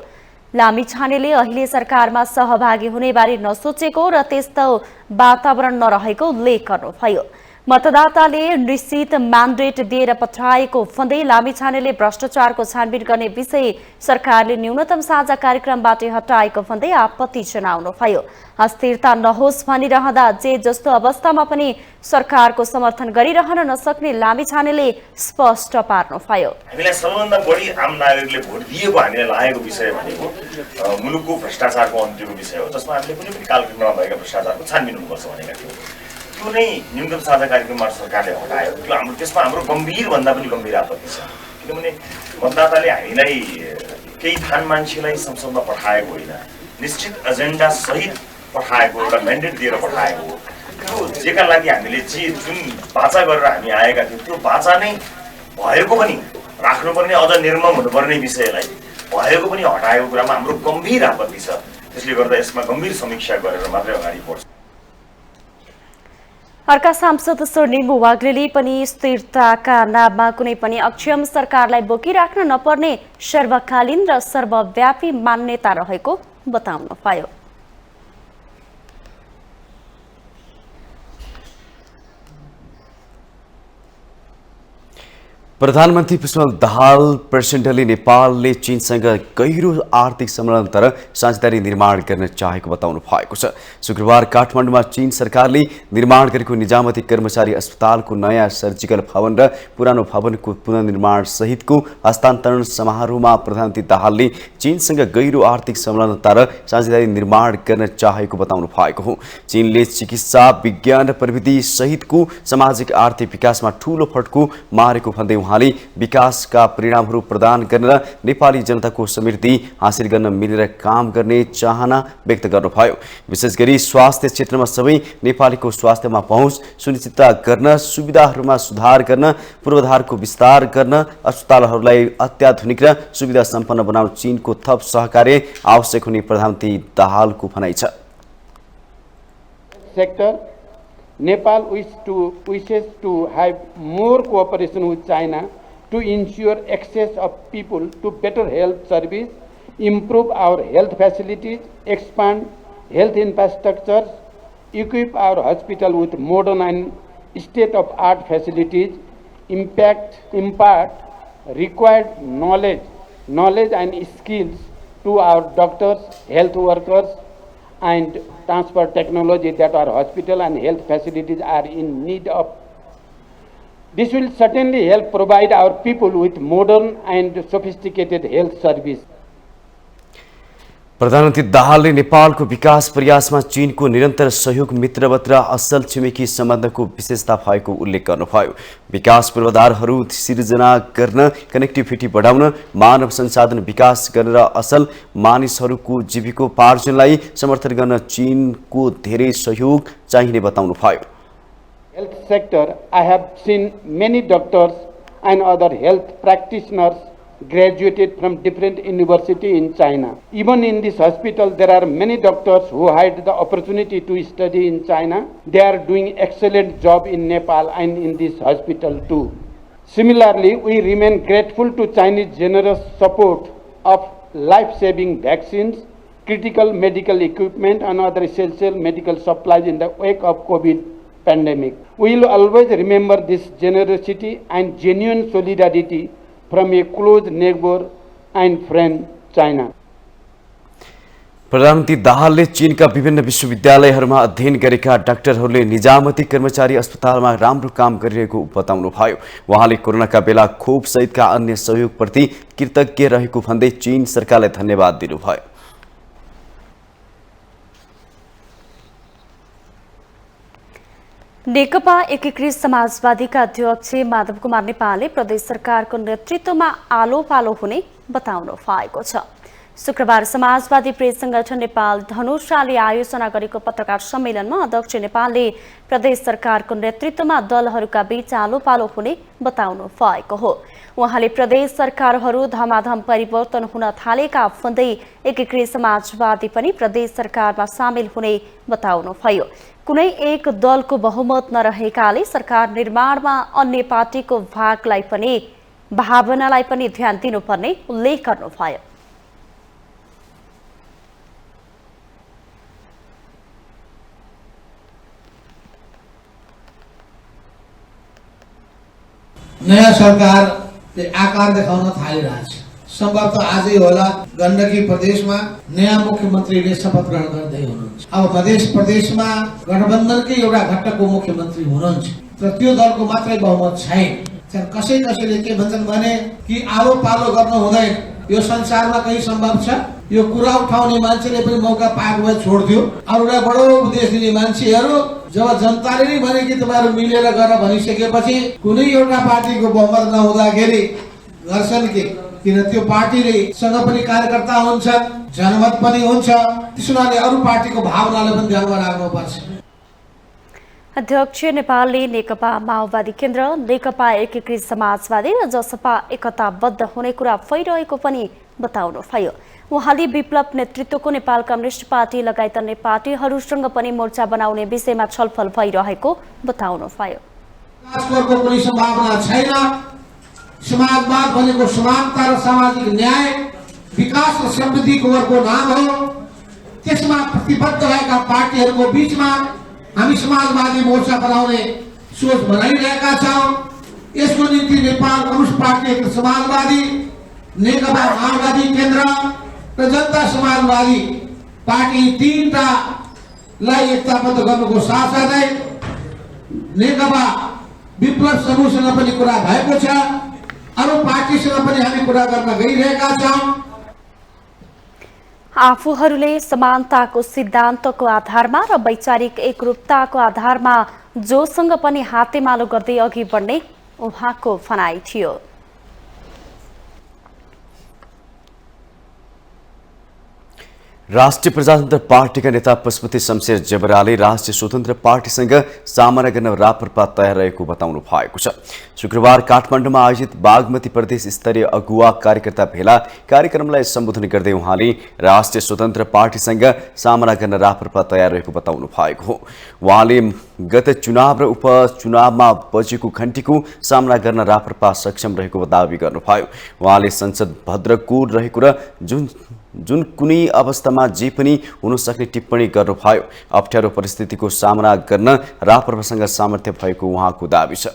लामिछानेले अहिले सरकारमा सहभागी हुने बारे नसोचेको र त्यस्तो वातावरण नरहेको उल्लेख गर्नुभयो। मतदाताले निश्चित म्यान्डेट दिएर पठाएको भन्दै लामिछानेले भ्रष्टाचारको छानबिन गर्ने विषय सरकारले न्यूनतम साझा कार्यक्रमबाट हटाएको भन्दै आपत्ति जनाउनुभयो। अस्थिरता नहोस् भनिरहँदा जे जस्तो अवस्थामा पनि सरकारको समर्थन गरिरहन नसक्ने लामिछानेले स्पष्ट पार्नुभयो। हामीलाई सबैभन्दा बढी आम नागरिकले भोट दिएको हामीलाई लागेको विषय भनेको मुलुकको भ्रष्टाचारको अन्त्यको विषय हो, जसमा हामीले कुनै पनि कालखण्डमा भएका भ्रष्टाचारको छानबिन हुनुपर्छ भनेका थियौँ। त्यो नै न्यूनतम साझा कार्यक्रमबाट सरकारले हटायो। त्यो त्यसमा हाम्रो गम्भीर भन्दा पनि गम्भीर आपत्ति छ। किनभने मतदाताले हामीलाई केही थान मान्छेलाई संसदमा पठाएको होइन, निश्चित एजेन्डा सहित पठाएको, एउटा म्यान्डेट दिएर पठाएको हो। त्यो जेका लागि हामीले जुन बाचा गरेर हामी आएका थियौँ त्यो बाचा नै भएको पनि राख्नुपर्ने, अझ निर्मम हुनुपर्ने विषयलाई भएको पनि हटाएको कुरामा हाम्रो गम्भीर आपत्ति छ। त्यसले गर्दा यसमा गम्भीर समीक्षा गरेर मात्रै अगाडि बढ्छ। अर्का सांसद सोनी बुवाग्लेले पनि स्थिरताका नाममा कुनै पनि अक्षम सरकारलाई बोकिराख्न नपर्ने सर्वकालीन र सर्वव्यापी मान्यता रहेको बताउनुभयो। प्रधानमन्त्री पुष्पकमल दाहाल प्रचण्डले नेपालले चीनसँग गहिरो आर्थिक सम्बन्ध तर साझेदारी निर्माण गर्न चाहेको बताउनु भएको छ। शुक्रबार काठमाडौँमा चीन सरकारले निर्माण गरेको निजामती कर्मचारी अस्पतालको नयाँ सर्जिकल भवन र पुरानो भवनको पुनर्निर्माण सहितको हस्तान्तरण समारोहमा प्रधानमन्त्री दाहालले चीनसँग गहिरो आर्थिक सम्बन्ध र साझेदारी निर्माण गर्न चाहेको बताउनु भएको हो। चीनले चिकित्सा विज्ञान प्रविधि सहितको सामाजिक आर्थिक विकासमा ठूलो फड्को मारेको भन्दै उहाँले विकासका परिणामहरू प्रदान गर्न र नेपाली जनताको समृद्धि हासिल गर्न मिलेर काम गर्ने चाहना व्यक्त गर्नुभयो। विशेष गरी स्वास्थ्य क्षेत्रमा सबै नेपालीको स्वास्थ्यमा पहुँच सुनिश्चित गर्न, सुविधाहरूमा सुधार गर्न, पूर्वाधारको विस्तार गर्न, अस्पतालहरूलाई अत्याधुनिक र सुविधा सम्पन्न बनाउन चीनको थप सहकार्य आवश्यक हुने प्रधानमन्त्री दाहालको भनाइ छ। Nepal wishes to have more cooperation with China to ensure access of people to better health service, improve our health facilities, expand health infrastructures, equip our hospital with modern and state-of-art facilities, impart required knowledge and skills to our doctors, health workers, and transfer technology that our hospital and health facilities are in need of. This will certainly help provide our people with modern and sophisticated health service. प्रधानमन्त्री दाहालले नेपालको विकास प्रयासमा चीनको निरन्तर सहयोग, मित्रवत र असल छिमेकी सम्बन्धको विशेषता भएको उल्लेख गर्नुभयो। विकास पूर्वाधारहरू सिर्जना गर्न, कनेक्टिभिटी बढाउन, मानव संसाधन विकास गर्न र असल मानिसहरूको जीविकोपार्जनलाई समर्थन गर्न चीनको धेरै सहयोग चाहिने बताउनुभयो। Health sector, I have seen many doctors and other health practitioners graduated from different university in China. Even in this hospital, there are many doctors who had the opportunity to study in China. They are doing excellent job in Nepal and in this hospital too. Similarly, we remain grateful to Chinese generous support of life-saving vaccines, critical medical equipment and other essential medical supplies in the wake of COVID pandemic. We will always remember this generosity and genuine solidarity from a close neighbor and friend, China. प्रधानमन्त्री दाहालले चीनका विभिन्न विश्वविद्यालयहरूमा अध्ययन गरेका डाक्टरहरूले निजामती कर्मचारी अस्पतालमा राम्रो काम गरिरहेको बताउनुभयो। उहाँले कोरोनाका बेला खोप सहितका अन्य सहयोगप्रति कृतज्ञ रहेको भन्दै चीन सरकारलाई धन्यवाद दिनुभयो। नेकपा एकीकृत समाजवादीका अध्यक्ष माधव कुमार नेपालले प्रदेश सरकारको नेतृत्वमा आलो पालो हुने बताउनु भएको छ। शुक्रबार समाजवादी प्रेस संगठन नेपाल धनुषाले आयोजना गरेको पत्रकार सम्मेलनमा अध्यक्ष नेपालले प्रदेश सरकारको नेतृत्वमा दलहरूका बीच आलो पालो हुने बताउनु भएको हो। उहाँले प्रदेश सरकारहरू धमाधम परिवर्तन हुन थालेका भन्दै एकीकृत समाजवादी पनि प्रदेश सरकारमा सामेल हुने बताउनुभयो। कुनै एक दलको बहुमत नरहेकाले सरकार निर्माणमा अन्य पार्टीको भावनालाई पनि ध्यान दिनुपर्ने उल्लेख गर्नुभयो। नयाँ सरकारले आकार देखाउन थालिरहेछ। सम्भवतः आजै होला गण्डकी प्रदेशमा नयाँ मुख्यमन्त्रीले शपथ ग्रहण गर्दै हुनुहुन्छ। अब मधेस प्रदेशमा गठबन्धनकै एउटा घटकको मुख्यमन्त्री हुनुहुन्छ तर त्यो दलको मात्रै बहुमत छैन। कसैले के भन्छन् भने कि आलो पालो गर्नु हुँदैन, यो संसारमा कहीँ सम्भव छ? यो कुरा उठाउने मान्छेले पनि मौका पाएको भए छोड्थ्यो। अरूलाई बडो उपदेश दिने मान्छेहरू जब जनताले नै भने कि तपाईहरु मिलेर गर भनिसकेपछि कुनै एउटा पार्टीको बहुमत नहुँदाखेरि गर्छन् के? किन त्यो पार्टीले सँग पनि कार्यकर्ता हुन्छन्, जनमत पनि हुन्छ। त्यसैले अरू पार्टीको भावनाले पनि ध्यानमा राख्नुपर्छ। अध्यक्ष नेपालले नेकपा माओवादी केन्द्र, नेकपा एकीकृत समाजवादी र जसपा एकताबद्ध हुने कुरा भइरहेको पनि बताउनुभयो। उहाँले विप्लव नेतृत्वको नेपाल कम्युनिस्ट पार्टी लगायत अन्य पार्टीहरूसँग पनि मोर्चा बनाउने विषयमा छलफल भइरहेको बताउनुभयो। विकासको कुनै सम्भावना छैन। समाजवाद भनेको समानता र सामाजिक न्याय, विकास र समृद्धिको अर्को नाम हो। त्यसमा प्रतिबद्ध भएका पार्टीहरूको बीचमा हामी समाजवादी मोर्चा बनाउने सोच बनाइरहेका छौँ। यसको निम्ति नेपाल कम्युनिस्ट पार्टी समाजवादी, नेकपा माओवादी केन्द्र र जनता समाजवादी पार्टी तीनटालाई एकताबद्ध गर्नुको साथसाथै नेकपा विप्लव समूहसँग पनि कुरा भएको छ। अरू पार्टीसँग पनि हामी कुरा गर्न गइरहेका छौँ। आफूहरूले समानताको सिद्धान्तको आधारमा र वैचारिक एकरूपताको आधारमा जोसँग पनि हातेमालो गर्दै अघि बढ्ने उहाँको भनाइ थियो। राष्ट्रिय प्रजातन्त्र पार्टीका नेता पशुपति शमशेर जबराले राष्ट्रिय स्वतन्त्र पार्टीसँग सामना गर्न राप्रपा तयार रहेको बताउनु भएको छ। शुक्रबार काठमाडौँमा आयोजित बागमती प्रदेश स्तरीय अगुवा कार्यकर्ता भेला कार्यक्रमलाई सम्बोधन गर्दै उहाँले राष्ट्रिय स्वतन्त्र पार्टीसँग सामना गर्न राप्रपा तयार रहेको बताउनु भएको हो। उहाँले गत चुनाव र उपचुनावमा बजेको घण्टीको सामना गर्न राप्रपा सक्षम रहेको दावी गर्नुभयो। उहाँले संसद भद्रकोट रहेको र जुन कुनै अवस्थामा जे पनि हुन सक्ने टिप्पणी गर्नुभयो। अप्ठ्यारो परिस्थितिको सामना गर्न राप्रपासँग सामर्थ्य भएको उहाँको दावी छ।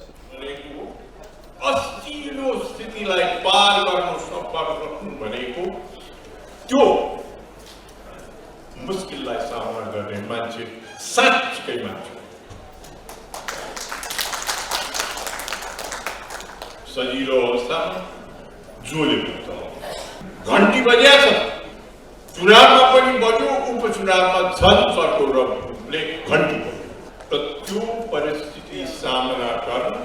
अस्थिलो स्थितिलाई पार गर्न सक्नु भनेको त्यो मुस्किललाई सामना गर्ने मान्छे साँच्चै मान्छे। सजिलो अवस्थामा जोले घण्टी बजिएको छ, चुनावमा पनि बज्यो, उपचुनावमा झन् चर्को रले घण्टी बज्यो। त त्यो परिस्थिति सामना गर्न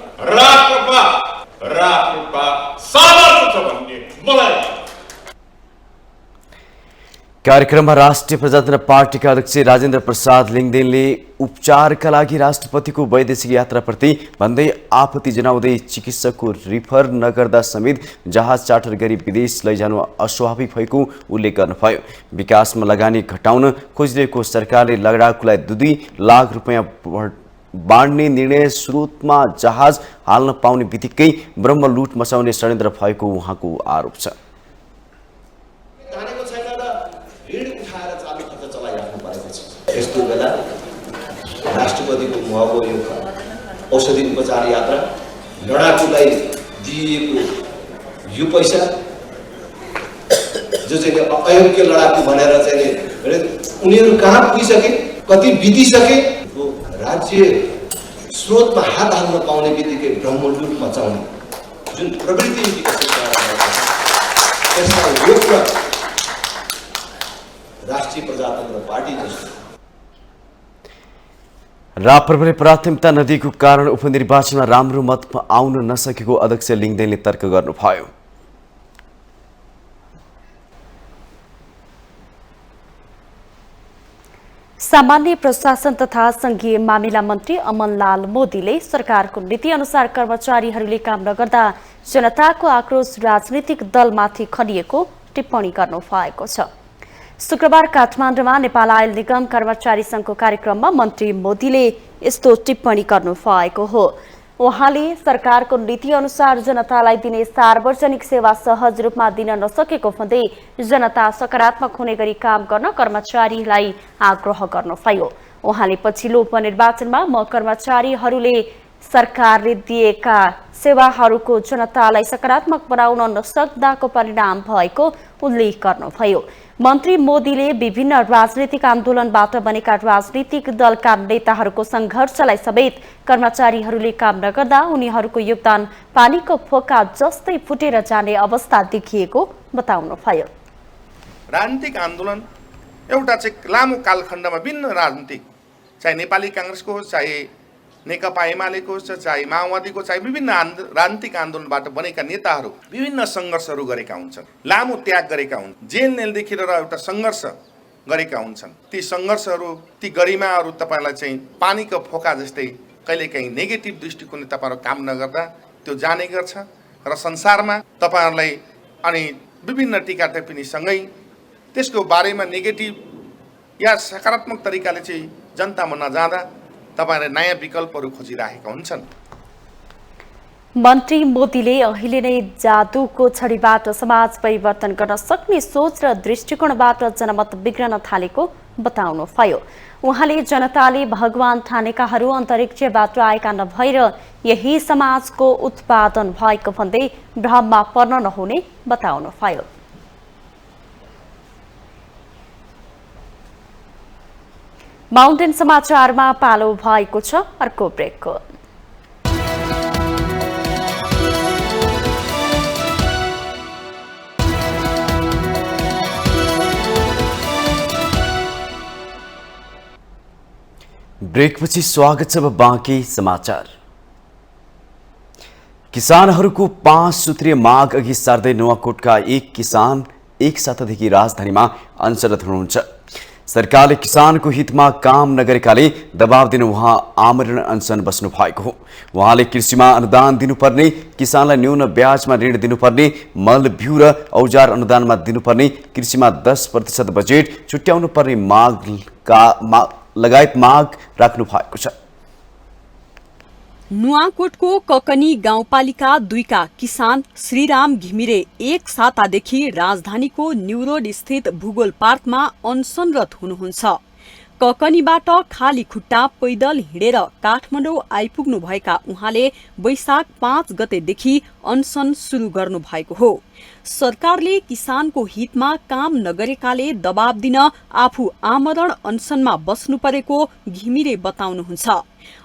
राप्रपा सामर्थ्य छ भन्ने मलाई। कार्यक्रममा राष्ट्रिय प्रजातन्त्र पार्टीका अध्यक्ष राजेन्द्र प्रसाद लिङदेनले उपचारका लागि राष्ट्रपतिको वैदेशिक यात्राप्रति भन्दै आपत्ति जनाउँदै चिकित्सकको रिफर नगर्दा समेत जहाज चार्टर गरी विदेश लैजानु अस्वाभाविक भएको उल्लेख गर्नुभयो। विकासमा लगानी घटाउन खोजिरहेको सरकारले लडाकुलाई 2 लाख रुपियाँ बाँड्ने निर्णय स्रोतमा जहाज हाल्न पाउने बित्तिकै ब्रह्मलुट मचाउने षड्यन्त्र भएको उहाँको आरोप छ। यस्तो बेला राष्ट्रपतिको महँगो यो औषधि उपचार यात्रा लडाकुलाई दिइएको यो पैसा जो चाहिँ अयोग्य लडाकु भनेर चाहिँ उनीहरू कहाँ पुगिसके, कति बितिसके, राज्य स्रोतमा हात हाल्न पाउने बित्तिकै ब्रह्मलुट मचाउने जुन प्रवृत्ति विकसित त्यसलाई रोक्न राष्ट्रिय प्रजातन्त्र पार्टी जस्तो राप्रपाले प्राथमिकता नदिएको कारण उपनिर्वाचनमा राम्रो मत आउन नसकेको अध्यक्ष लिङदेनले तर्क गर्नुभयो। सामान्य प्रशासन तथा संघीय मामिला मन्त्री अमनलाल मोदीले सरकारको नीति अनुसार कर्मचारीहरूले काम नगर्दा जनताको आक्रोश राजनीतिक दलमाथि खनिएको टिप्पणी गर्नु भएको छ। शुक्रबार काठमाडौँमा नेपाल आयल निगम कर्मचारी संघको कार्यक्रममा मन्त्री मोदीले यस्तो टिप्पणी गर्नु भएको हो। उहाँले सरकारको नीति अनुसार जनतालाई दिने सार्वजनिक सेवा सहज रूपमा दिन नसकेको भन्दै जनता सकारात्मक हुने गरी काम गर्न कर्मचारीलाई आग्रह गर्नुभयो। उहाँले पछिल्लो उपनिर्वाचनमा म कर्मचारीहरूले सरकारले दिएका सेवाहरूको जनतालाई सकारात्मक बनाउन नसक्दाको परिणाम भएको उल्लेख गर्नुभयो। मन्त्री मोदीले विभिन्न राजनीतिक आन्दोलनबाट बनेका राजनीतिक दलका नेताहरूको संघर्षलाई समेत कर्मचारीहरूले काम नगर्दा उनीहरूको योगदान पानीको फोका जस्तै फुटेर जाने अवस्था देखिएको बताउनुभयो। राजनीतिक आन्दोलन एउटा चाहिँ लामो कालखण्डमा विभिन्न राजनीतिक, चाहे नेपाली कांग्रेसको होस्, चाहे नेकपा एमालेको होस्, चाहे माओवादीको, चाहे विभिन्न राजनीतिक आन्दोलनबाट बनेका नेताहरू विभिन्न सङ्घर्षहरू गरेका हुन्छन्, लामो त्याग गरेका हुन्छन्, जेल नेलदेखि लिएर एउटा सङ्घर्ष गरेका हुन्छन्। ती सङ्घर्षहरू, ती गरिमाहरू तपाईँलाई चाहिँ पानीको फोका जस्तै कहिलेकाहीँ नेगेटिभ दृष्टिकोणले तपाईँहरू काम नगर्दा त्यो जाने गर्छ र संसारमा तपाईँहरूलाई अनि विभिन्न टीका टिप्पणीसँगै त्यसको बारेमा नेगेटिभ या सकारात्मक तरिकाले चाहिँ जनतामा नजाँदा तपाईहरुले नयाँ विकल्पहरू खोजिरहेका हुन्छन्। मन्त्री मोदीले अहिले नै जादुको छडीबाट समाज परिवर्तन गर्न सक्ने सोच र दृष्टिकोणबाट जनमत बिग्रन थालेको बताउनुभयो। उहाँले जनताले भगवान ठानेकाहरू अन्तरिक्षबाट आएका नभएर यही समाजको उत्पादन भएको भन्दै भ्रममा पर्न नहुने बताउनुभयो। माउन्टेन समाचारमा पालो भएको छ अर्को ब्रेकको। ब्रेकपछि स्वागत छ अब बाँकी समाचार। किसानहरूको 5 सूत्रीय माग अघि सार्दै नुवाकोटका एक किसान एक सातादेखि राजधानीमा अनसरत हुनुहुन्छ। सरकारले किसानको हितमा काम नगरेकाले दबाव दिन उहाँ आमरण अनसन बस्नु भएको हो। उहाँले कृषिमा अनुदान दिनुपर्ने, किसानलाई न्यून ब्याजमा ऋण दिनुपर्ने, मल बिउ र औजार अनुदानमा दिनुपर्ने, कृषिमा 10% बजेट छुट्याउनु पर्ने लगायत माग राख्नु भएको छ। नुवाकोटको ककनी गाउँपालिका 2 का किसान श्रीराम घिमिरे एक सातादेखि राजधानीको न्युरोड स्थित भूगोल पार्कमा अनसनरत हुनुहुन्छ। ककनीबाट खाली खुट्टा पैदल हिँडेर काठमाडौँ आइपुग्नु भएका उहाँले वैशाख 5 गतेदेखि अनसन सुरु गर्नु भएको हो। सरकारले किसानको हितमा काम नगरेकाले दबाब दिन आफू आमरण अनसनमा बस्नु परेको घिमिरे बताउनुहुन्छ।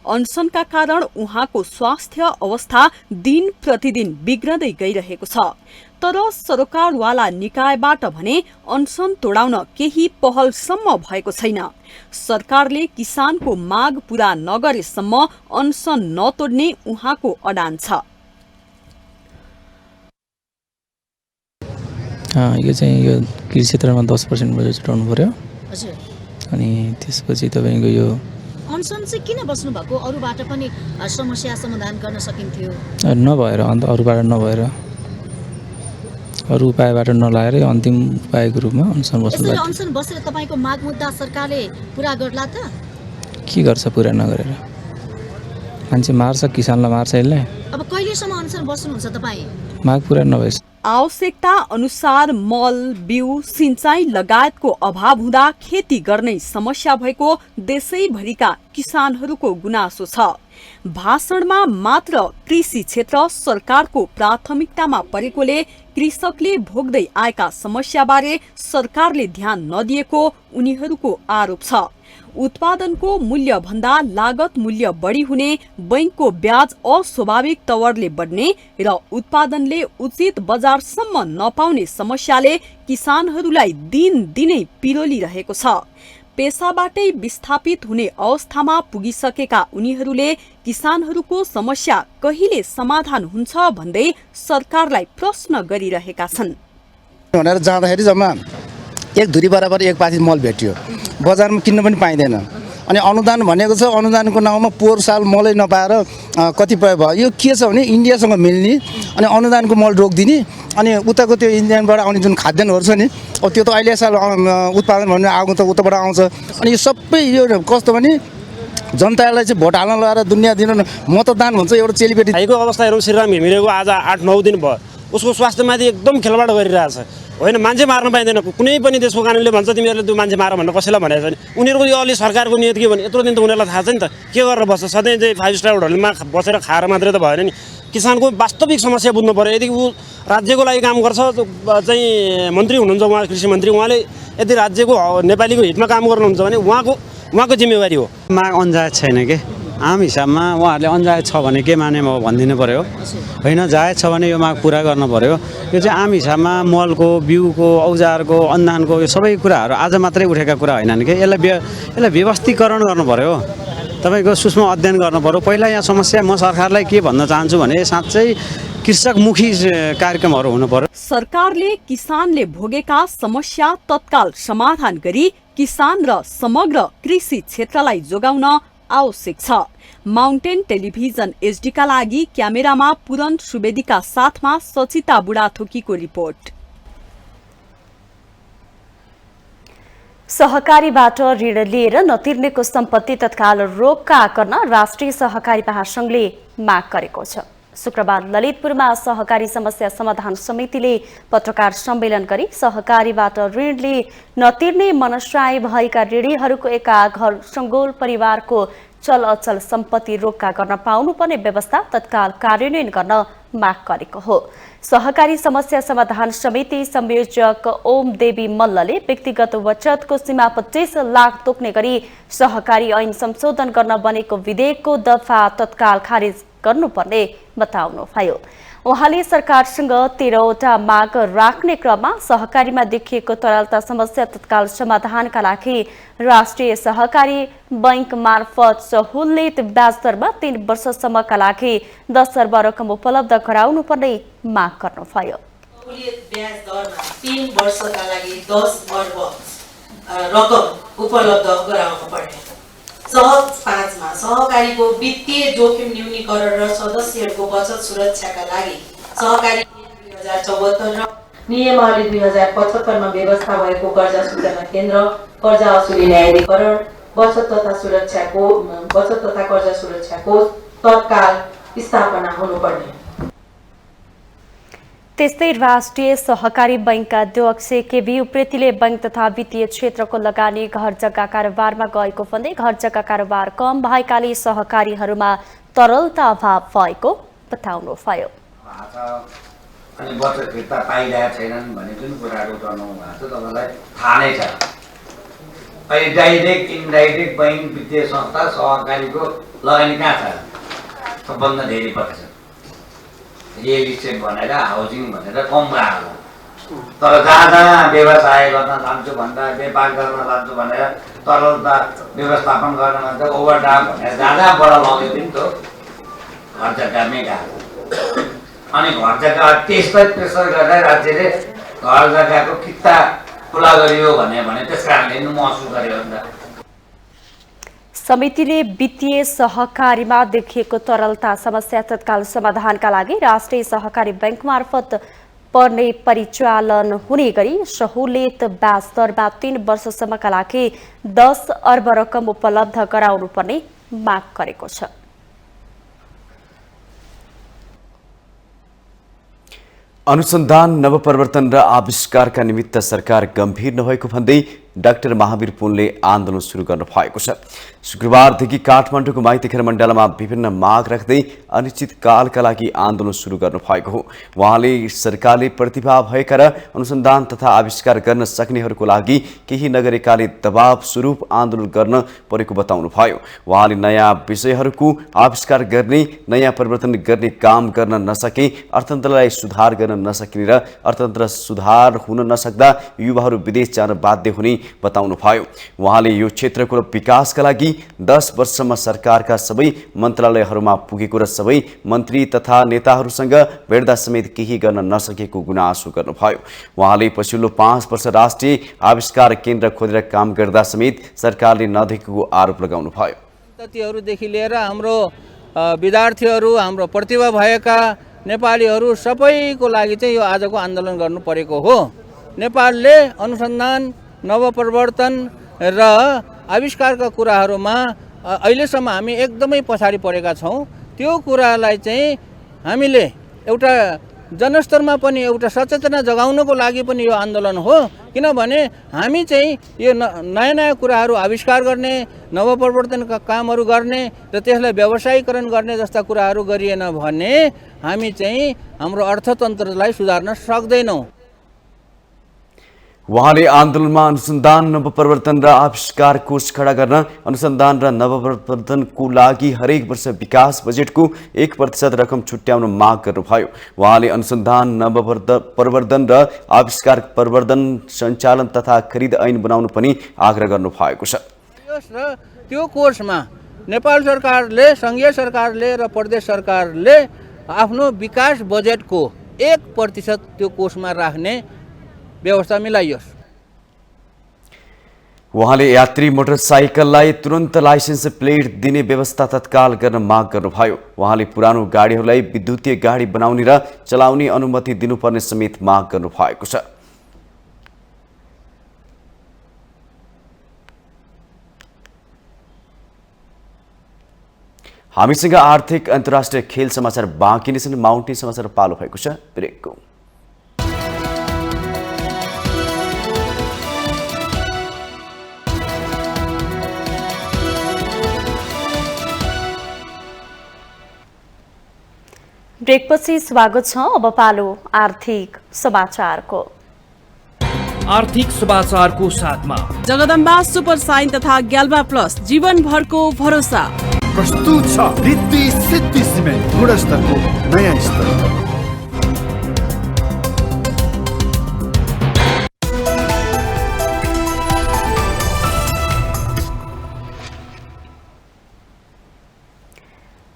अनसनका कारण उहाँको स्वास्थ्य अवस्था दिन प्रतिदिन बिग्रदै गइरहेको छ। तर सरकारवाला निकायबाट भने अनसन तोडाउन केही पहलसम्म भएको छैन। सरकारले किसानको माग पूरा नगरेसम्म अनसन नतोड्ने उहाँको अडान छ। यो चाहिँ यो कृषि क्षेत्रमा 10% बजेट जुटाउनु पर्यो हजुर अनि त्यसपछि तपाईँको यो अनसन चाहिँ किन बस्नु भएको अरूबाट पनि समस्या समाधान गर्न सकिन्थ्यो नभएर अन्त अरूबाट नभएर अरू उपायबाट नलाएर अन्तिम उपायको रूपमा अनसन बस्नु यसरी लाग्यो अनसन बसेर तपाईँको माग मुद्दा सरकारले पुरा गर्ला त के गर्छ पुरा नगरेर मान्छे मार्छ किसानलाई मार्छ यसले अब कहिलेसम्म अनसन बस्नुहुन्छ तपाईँ माग पुरा नभएछ आवश्यकता अनुसार मल बिउ सिंचाई लगायतको अभाव हुँदा खेती गर्नै समस्या भएको देशैभरिका किसानहरूको गुनासो छ। भाषणमा मात्र कृषि क्षेत्र सरकारको प्राथमिकतामा परेकोले कृषकले भोग्दै आएका समस्याबारे सरकारले ध्यान नदिएको उनीहरूको आरोप छ। उत्पादनको मूल्य भन्दा लागत मूल्य बढी हुने, बैंकको ब्याज अस्वाभाविक तवरले बढ्ने र उत्पादनले उचित बजारसम्म नपाउने समस्याले किसानहरूलाई दिनदिनै पिरोलिरहेको छ। पेसाबाटै विस्थापित हुने अवस्थामा पुगिसकेका उनीहरूले किसानहरूको समस्या कहिले समाधान हुन्छ भन्दै सरकारलाई प्रश्न गरिरहेका छन्। भनेर जाँदाखेरि जम्मा एक धुरी बराबर एक पाथी मल भेटियो, बजारमा किन्न पनि पाइँदैन। अनि अनुदान भनेको छ, अनुदानको नाउँमा पोहोर साल मलै नपाएर कतिपय भयो। यो के छ भने इन्डियासँग मिल्ने अनि अनुदानको मल रोकिदिने अनि उताको त्यो इन्डियाबाट आउने जुन खाद्यान्नहरू छ नि, अब त्यो त अहिले साल उत्पादन भन्ने आएको त उताबाट आउँछ। अनि यो सबै यो कस्तो भने जनतालाई चाहिँ भोट हाल्न लगाएर दुनियाँ दिन मतदान हुन्छ एउटा चेलीबेटी। भाइको अवस्था हेरौँ, श्रीराम घिमिरेको आज 8-9 दिन भयो, उसको स्वास्थ्यमाथि एकदम खेलवाड गरिरहेछ। होइन, मान्छे मार्न पाइँदैन, कुनै पनि देशको कानुनले भन्छ तिमीहरूले त्यो मान्छे मार भनेर कसैलाई भनेको छैन। उनीहरूको यो अलि सरकारको नियत के भने यत्रो दिन त उनीहरूलाई थाहा छ नि त, के गरेर बस्छ। सधैँ चाहिँ 5 स्टार होटलमा बसेर खाएर मात्रै त भएन नि। किसानको वास्तविक समस्या बुझ्नु पर्यो। यदि ऊ राज्यको लागि काम गर्छ चाहिँ मन्त्री हुनुहुन्छ उहाँ, कृषि मन्त्री, उहाँले यदि राज्यको नेपालीको हितमा काम गर्नुहुन्छ भने उहाँको जिम्मेवारी हो। माग अन्जायज छैन के, आम हिसाबमा उहाँहरूले अन्जायज छ भने के माने म भनिदिनु पर्यो, होइन जायज छ भने यो माग पुरा गर्नु पर्यो। यो चाहिँ आम हिसाबमा मलको, बिउको, औजारको, अनुदानको यो सबै कुराहरू आज मात्रै उठेका कुरा होइनन् कि। यसलाई व्यवस्थीकरण गर्नु पर्यो, तपाईँको सूक्ष्म अध्ययन गर्नु पर्यो। पहिला यहाँ समस्या म सरकारलाई के भन्न चाहन्छु भने साँच्चै कृषकमुखी कार्यक्रमहरू हुनु पर्यो। सरकारले किसानले भोगेका समस्या तत्काल समाधान गरी किसान र समग्र कृषि क्षेत्रलाई जोगाउन आवश्यक छ। माउन्टेन टेलिभिजन एचडीका लागि क्यामेरामा पुरन सुवेदीका साथमा सचिता बुढाथोकीको रिपोर्ट। सहकारीबाट ऋण लिएर नतिर्नेको सम्पत्ति तत्काल रोक्का गर्न राष्ट्रिय सहकारी महासंघले माग गरेको छ। शुक्रबार ललितपुरमा सहकारी समस्या समाधान समितिले पत्रकार सम्मेलन गरी सहकारीबाट ऋण लिए नतिर्ने मनसाय भएका ऋणीहरूको एका घर सङ्गोल परिवारको चल अचल सम्पत्ति रोक्का गर्न पाउनुपर्ने व्यवस्था तत्काल कार्यान्वयन गर्न माग गरेको हो। सहकारी समस्या समाधान समिति संयोजक ओम देवी मल्लले व्यक्तिगत बचतको सीमा 25 लाख तोक्ने गरी सहकारी ऐन संशोधन गर्न बनेको विधेयकको दफा तत्काल खारिज गर्नुपर्ने बताउनुभयो। उहाँले सरकारसँग 13वटा माग राख्ने क्रममा सहकारीमा देखिएको तरलता समस्या तत्काल समाधानका लागि राष्ट्रिय सहकारी बैंक मार्फत सहुलियत ब्याज दरमा 3 वर्षसम्मका लागि 10 अर्ब रकम उपलब्ध गराउनुपर्ने माग गर्नुभयो। सहुलियत ब्याज दरमा 3 वर्षका लागि 10 अर्ब रकम उपलब्ध गराउनु पर्ने। सहज 5 मा सहकारीको वित्तीय जोखिम न्यूनीकरण र सदस्यहरूको बचत सुरक्षाका लागि सहकारी 2074 र नियमावली 2075 मा व्यवस्था भएको कर्जा सूचना केन्द्र, कर्जा असुली न्यायाधिकरण, बचत तथा कर्जा सुरक्षा कोष तत्काल स्थापना हुनुपर्ने। त्यस्तै राष्ट्रिय सहकारी बैंकका अध्यक्ष केबी उप्रेतीले बैंक तथा वित्तीय क्षेत्रको लगानी घर जग्गा कारोबारमा गएको भन्दै घर जग्गा कारोबार कम भएकाले सहकारीहरूमा तरलता अभाव भएको बताउनुभयो। अनि बचत फिर्ता पाइरहेका छैनन् भन्ने जुन कुराहरू गर्नु भएको छ तपाईँलाई थाहा नै छ। अहिले डाइरेक्ट इन्डाइरेक्ट बैंक वित्तीय संस्था सहकारीको लगानी कहाँ छ? सबभन्दा धेरै प्रतिशत रियल इस्टेट भनेर, हाउसिङ भनेर कम भएको। तर जहाँ व्यवसाय गर्न जान्छु भन्दा, व्यापार गर्न जान्छु भनेर, तरलता व्यवस्थापन गर्न भन्छ, ओभरड्राफ्ट भनेर जहाँबाट लगेको नि त घर जग्गामै गएको। अनि घर जग्गा त्यसलाई प्रेसर गरेर राज्यले घर जग्गाको किता खुला गरियो भने त्यस कारणले नि महसुस गर्यो नि त। समितिले वित्तीय सहकारीमा देखिएको तरलता समस्या तत्काल समाधानका लागि राष्ट्रिय सहकारी बैंक मार्फत पर्ने परिचालन हुने गरी सहुलियत ब्याज दरमा 3 वर्षसम्मका लागि 10 अर्ब रकम उपलब्ध गराउनुपर्ने माग गरेको छ। अनुसन्धान नवपरिवर्तन र आविष्कारका निमित्त सरकार गम्भीर नभएको भन्दै डाक्टर महावीर पुनले आन्दोलन सुरु गर्नु भएको छ। शुक्रबारदेखि काठमाडौँको माइतीखेर मण्डलमा विभिन्न माग राख्दै अनिश्चितकालका लागि आन्दोलन सुरु गर्नु भएको हो। उहाँले सरकारले प्रतिभा भएका र अनुसन्धान तथा आविष्कार गर्न सक्नेहरूको लागि केही नगरेकाले दबाव स्वरूप आन्दोलन गर्न परेको बताउनुभयो। उहाँले नयाँ विषयहरूको आविष्कार गर्ने, नयाँ परिवर्तन गर्ने काम गर्न नसके, अर्थतन्त्रलाई सुधार गर्न नसकिने र अर्थतन्त्र सुधार हुन नसक्दा युवाहरू विदेश जान बाध्य हुने बताउनुभयो। उहाँले यो क्षेत्रको विकासका लागि 10 वर्षसम्म सरकारका सबै मन्त्रालयहरूमा पुगेको र सबै मन्त्री तथा नेताहरूसँग भेट्दा समेत केही गर्न नसकेको गुनासो गर्नुभयो। उहाँले पछिल्लो 5 वर्ष राष्ट्रिय आविष्कार केन्द्र खोलेर काम गर्दा समेत सरकारले नदेखेको आरोप लगाउनुभयो। सन्ततिहरूदेखि लिएर हाम्रो विद्यार्थीहरू, हाम्रो प्रतिभा भएका नेपालीहरू सबैको लागि चाहिँ यो आजको आन्दोलन गर्नु परेको हो। नेपालले अनुसन्धान, नवपरिवर्तन र आविष्कारका कुराहरूमा अहिलेसम्म हामी एकदमै पछाडि परेका छौँ। त्यो कुरालाई चाहिँ हामीले एउटा जनस्तरमा पनि एउटा सचेतना जगाउनको लागि पनि यो आन्दोलन हो। किनभने हामी चाहिँ यो नयाँ नयाँ कुराहरू आविष्कार गर्ने, नवपरिवर्तनका कामहरू गर्ने र त्यसलाई व्यवसायीकरण गर्ने जस्ता कुराहरू गरिएन भने हामी चाहिँ हाम्रो अर्थतन्त्रलाई सुधार्न सक्दैनौँ। उहाँले आन्दोलनमा अनुसन्धान, नवपरिवर्तन र आविष्कार कोष खडा गर्न, अनुसन्धान र नवपरिवर्तनको लागि हरेक वर्ष विकास बजेटको 1% रकम छुट्याउन माग गर्नुभयो। उहाँले अनुसन्धान, नवपरिवर्तन र आविष्कार प्रवर्धन, सञ्चालन तथा खरिद ऐन बनाउनु पनि आग्रह गर्नुभएको छ। र त्यो कोषमा नेपाल सरकारले, सङ्घीय सरकारले र प्रदेश सरकारले आफ्नो विकास बजेटको 1% त्यो कोषमा राख्ने व्यवस्था मिलाइयोस्। उहाँले यात्री मोटरसाइकललाई तुरन्त लाइसेन्स प्लेट दिने व्यवस्था तत्काल गर्न माग गर्नुभयो। उहाँले पुरानो गाडीहरूलाई विद्युतीय गाडी बनाउने र चलाउने अनुमति दिनुपर्ने समेत माग गर्नुभएको छ। हामीसँग आर्थिक अन्तर्राष्ट्रिय खेल समाचार बाँकी नै छन्। माउन्टेन समाचार पालो भएको छ ब्रेकको। ब्रेकपछि स्वागत छ। अब पालो आर्थिक समाचारको। आर्थिक समाचारको साथमा जगदम्बा सुपर साइन तथा ग्याल्बा प्लस जीवनभरको भरोसा प्रस्तुत छ। रिद्धि सिद्धि सिमेन्ट गुणस्तरको नयाँ स्तर।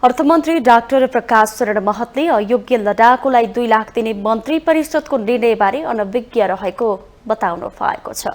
अर्थमन्त्री डाक्टर प्रकाश शरण महतले अयोग्य लडाकुलाई 2 लाख दिने मन्त्री परिषदको निर्णयबारे अनभिज्ञ रहेको बताउनु भएको छ।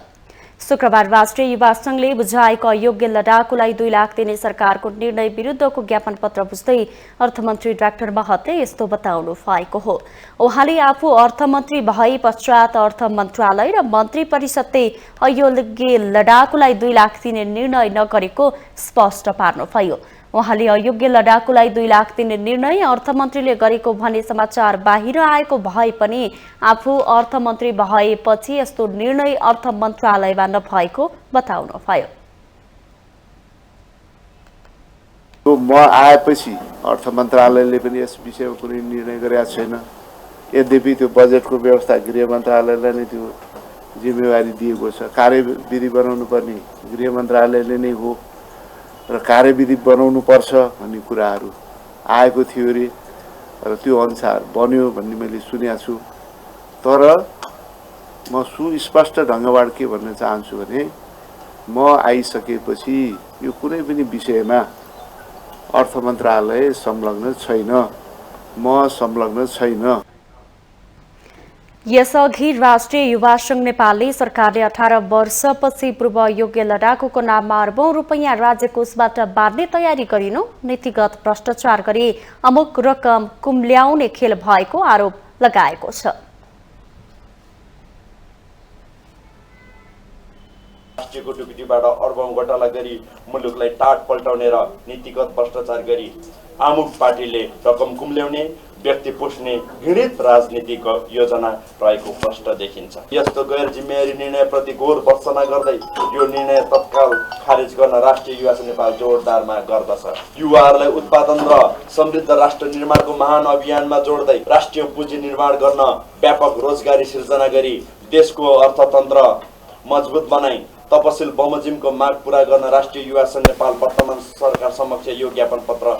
शुक्रबार राष्ट्रिय युवा संघले बुझाएको अयोग्य लडाकुलाई 2 लाख दिने सरकारको निर्णय विरुद्धको ज्ञापन पत्र बुझ्दै अर्थमन्त्री डाक्टर महतले यस्तो बताउनु भएको हो। उहाँले आफू अर्थमन्त्री भए पश्चात अर्थ मन्त्रालय र मन्त्री परिषदले अयोग्य लडाकुलाई 2 लाख दिने निर्णय नगरेको स्पष्ट पार्नुभयो। उहाँले अयोग्य लडाकुलाई 2 लाख दिने निर्णय अर्थमन्त्रीले गरेको भन्ने समाचार बाहिर आएको भए पनि आफू अर्थमन्त्री भएपछि यस्तो निर्णय अर्थ मन्त्रालयमा नभएको बताउनुभयो। म आएपछि अर्थ मन्त्रालयले पनि यस विषयमा कुनै निर्णय गरेका छैन। यद्यपि त्यो बजेटको व्यवस्था गृह मन्त्रालयलाई नै त्यो जिम्मेवारी दिएको छ। कार्यविधि बनाउनु पर्ने गृह मन्त्रालयले नै हो र कार्यविधि बनाउनु पर्छ भन्ने कुराहरू आएको थियो रे र त्यो अनुसार बन्यो भन्ने मैले सुनेको छु। तर म सुस्पष्ट ढङ्गबाट के भन्न चाहन्छु भने म आइसकेपछि यो कुनै पनि विषयमा अर्थ मन्त्रालय संलग्न छैन, म संलग्न छैन। यसअघि राष्ट्रिय युवा संघ नेपालले सरकारले 18 वर्षपछि पूर्व योग्य लडाकुको नाममा अर्बौं रुपैयाँ राज्य कोषबाट बाँड्ने तयारी गरिनु, नीतिगत भ्रष्टाचार गरी अमुक रकम कुम्ल्याउने खेल भएको आरोप लगाएको छ। राष्ट्रियको ढुकुटीबाट अर्बौं घोटाला गरी मुलुकलाई टाट पल्टाउने र नीतिगत भ्रष्टाचार गरी आमुक पार्टीले रकम कुम्ल्याउने, व्यक्ति पुस्ने घृणित राजनीतिक योजना रहेको स्पष्ट देखिन्छ। यस्तो गैर जिम्मेवारी निर्णयप्रति घोर भर्त्सना गर्दै यो निर्णय तत्काल खारेज गर्न राष्ट्रिय युवा संघ नेपाल जोडदार माग गर्दछ। युवाहरूलाई उत्पादन र समृद्ध राष्ट्र निर्माणको महान अभियानमा जोड्दै राष्ट्रिय पुँजी निर्माण गर्न व्यापक रोजगारी सिर्जना गरी देशको अर्थतन्त्र मजबुत बनाई तपसिल बमोजिमको माग पूरा गर्न राष्ट्रिय युवा संघ नेपाल वर्तमान सरकार समक्ष यो ज्ञापन पत्र।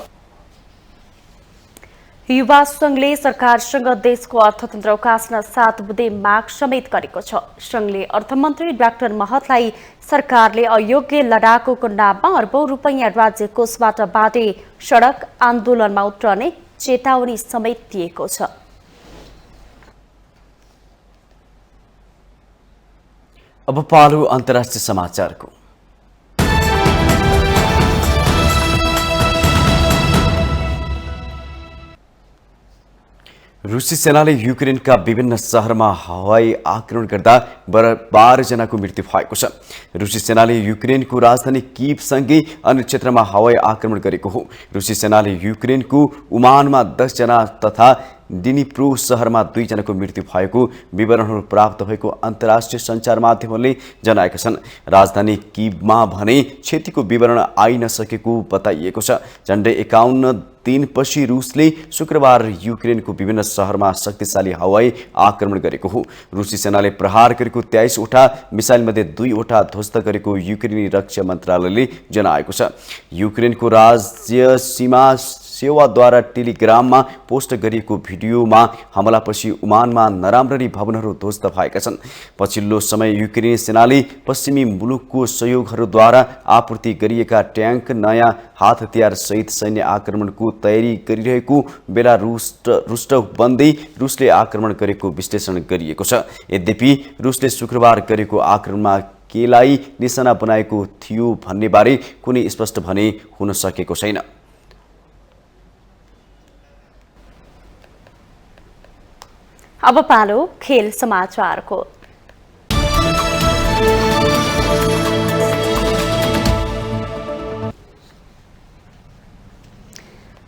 युवा संघले सरकारसँग देशको अर्थतन्त्र उकास्न 7 बुँदे माग समेत गरेको छ। संघले अर्थमन्त्री डाक्टर महतलाई सरकारले अयोग्य लडाकुको नाममा अर्बौं रुपैयाँ राज्य कोषबाट बाँडे सडक आन्दोलनमा उत्रने चेतावनी समेत दिएको छ। अब पालो अन्तर्राष्ट्रिय समाचारको। रुसी सेनाले युक्रेनका विभिन्न शहरमा हवाई आक्रमण गर्दा 12 जनाको मृत्यु भएको छ। रुसी सेनाले युक्रेनको राजधानी कीवसँगै अन्य क्षेत्रमा हवाई आक्रमण गरेको हो। रुसी सेनाले युक्रेनको उमानमा 10 जना तथा डिनिप्रो शहरमा 2 जनाको मृत्यु भएको विवरणहरू प्राप्त भएको अन्तर्राष्ट्रिय सञ्चार माध्यमहरूले जनाएका छन्। राजधानी कीवमा भने क्षतिको विवरण आइ नसकेको बताइएको छ। झन्डै 51 दिनपछि रुसले शुक्रबार युक्रेनको विभिन्न शहरमा शक्तिशाली हवाई आक्रमण गरेको हो। रुसी सेनाले प्रहार गरेको 23 वटा मिसाइलमध्ये 2 वटा ध्वस्त गरेको युक्रेनी रक्षा मन्त्रालयले जनाएको छ। युक्रेनको राज्य सीमा सेवाद्वारा टेलिग्राममा पोस्ट गरिएको भिडियोमा हमलापछि उमानमा नराम्ररी भवनहरू ध्वस्त भएका छन्। पछिल्लो समय युक्रेनी सेनाले पश्चिमी मुलुकको सहयोगहरूद्वारा आपूर्ति गरिएका ट्याङ्क, नयाँ हात हतियार सहित सैन्य आक्रमणको तयारी गरिरहेको बेला रुष्ट बन्दै रुसले आक्रमण गरेको विश्लेषण गरिएको छ। यद्यपि रुसले शुक्रबार गरेको आक्रमणमा केलाई निशाना बनाएको थियो भन्ने बारे कुनै स्पष्ट भने हुन सकेको छैन। अब पालो खेल समाचारको।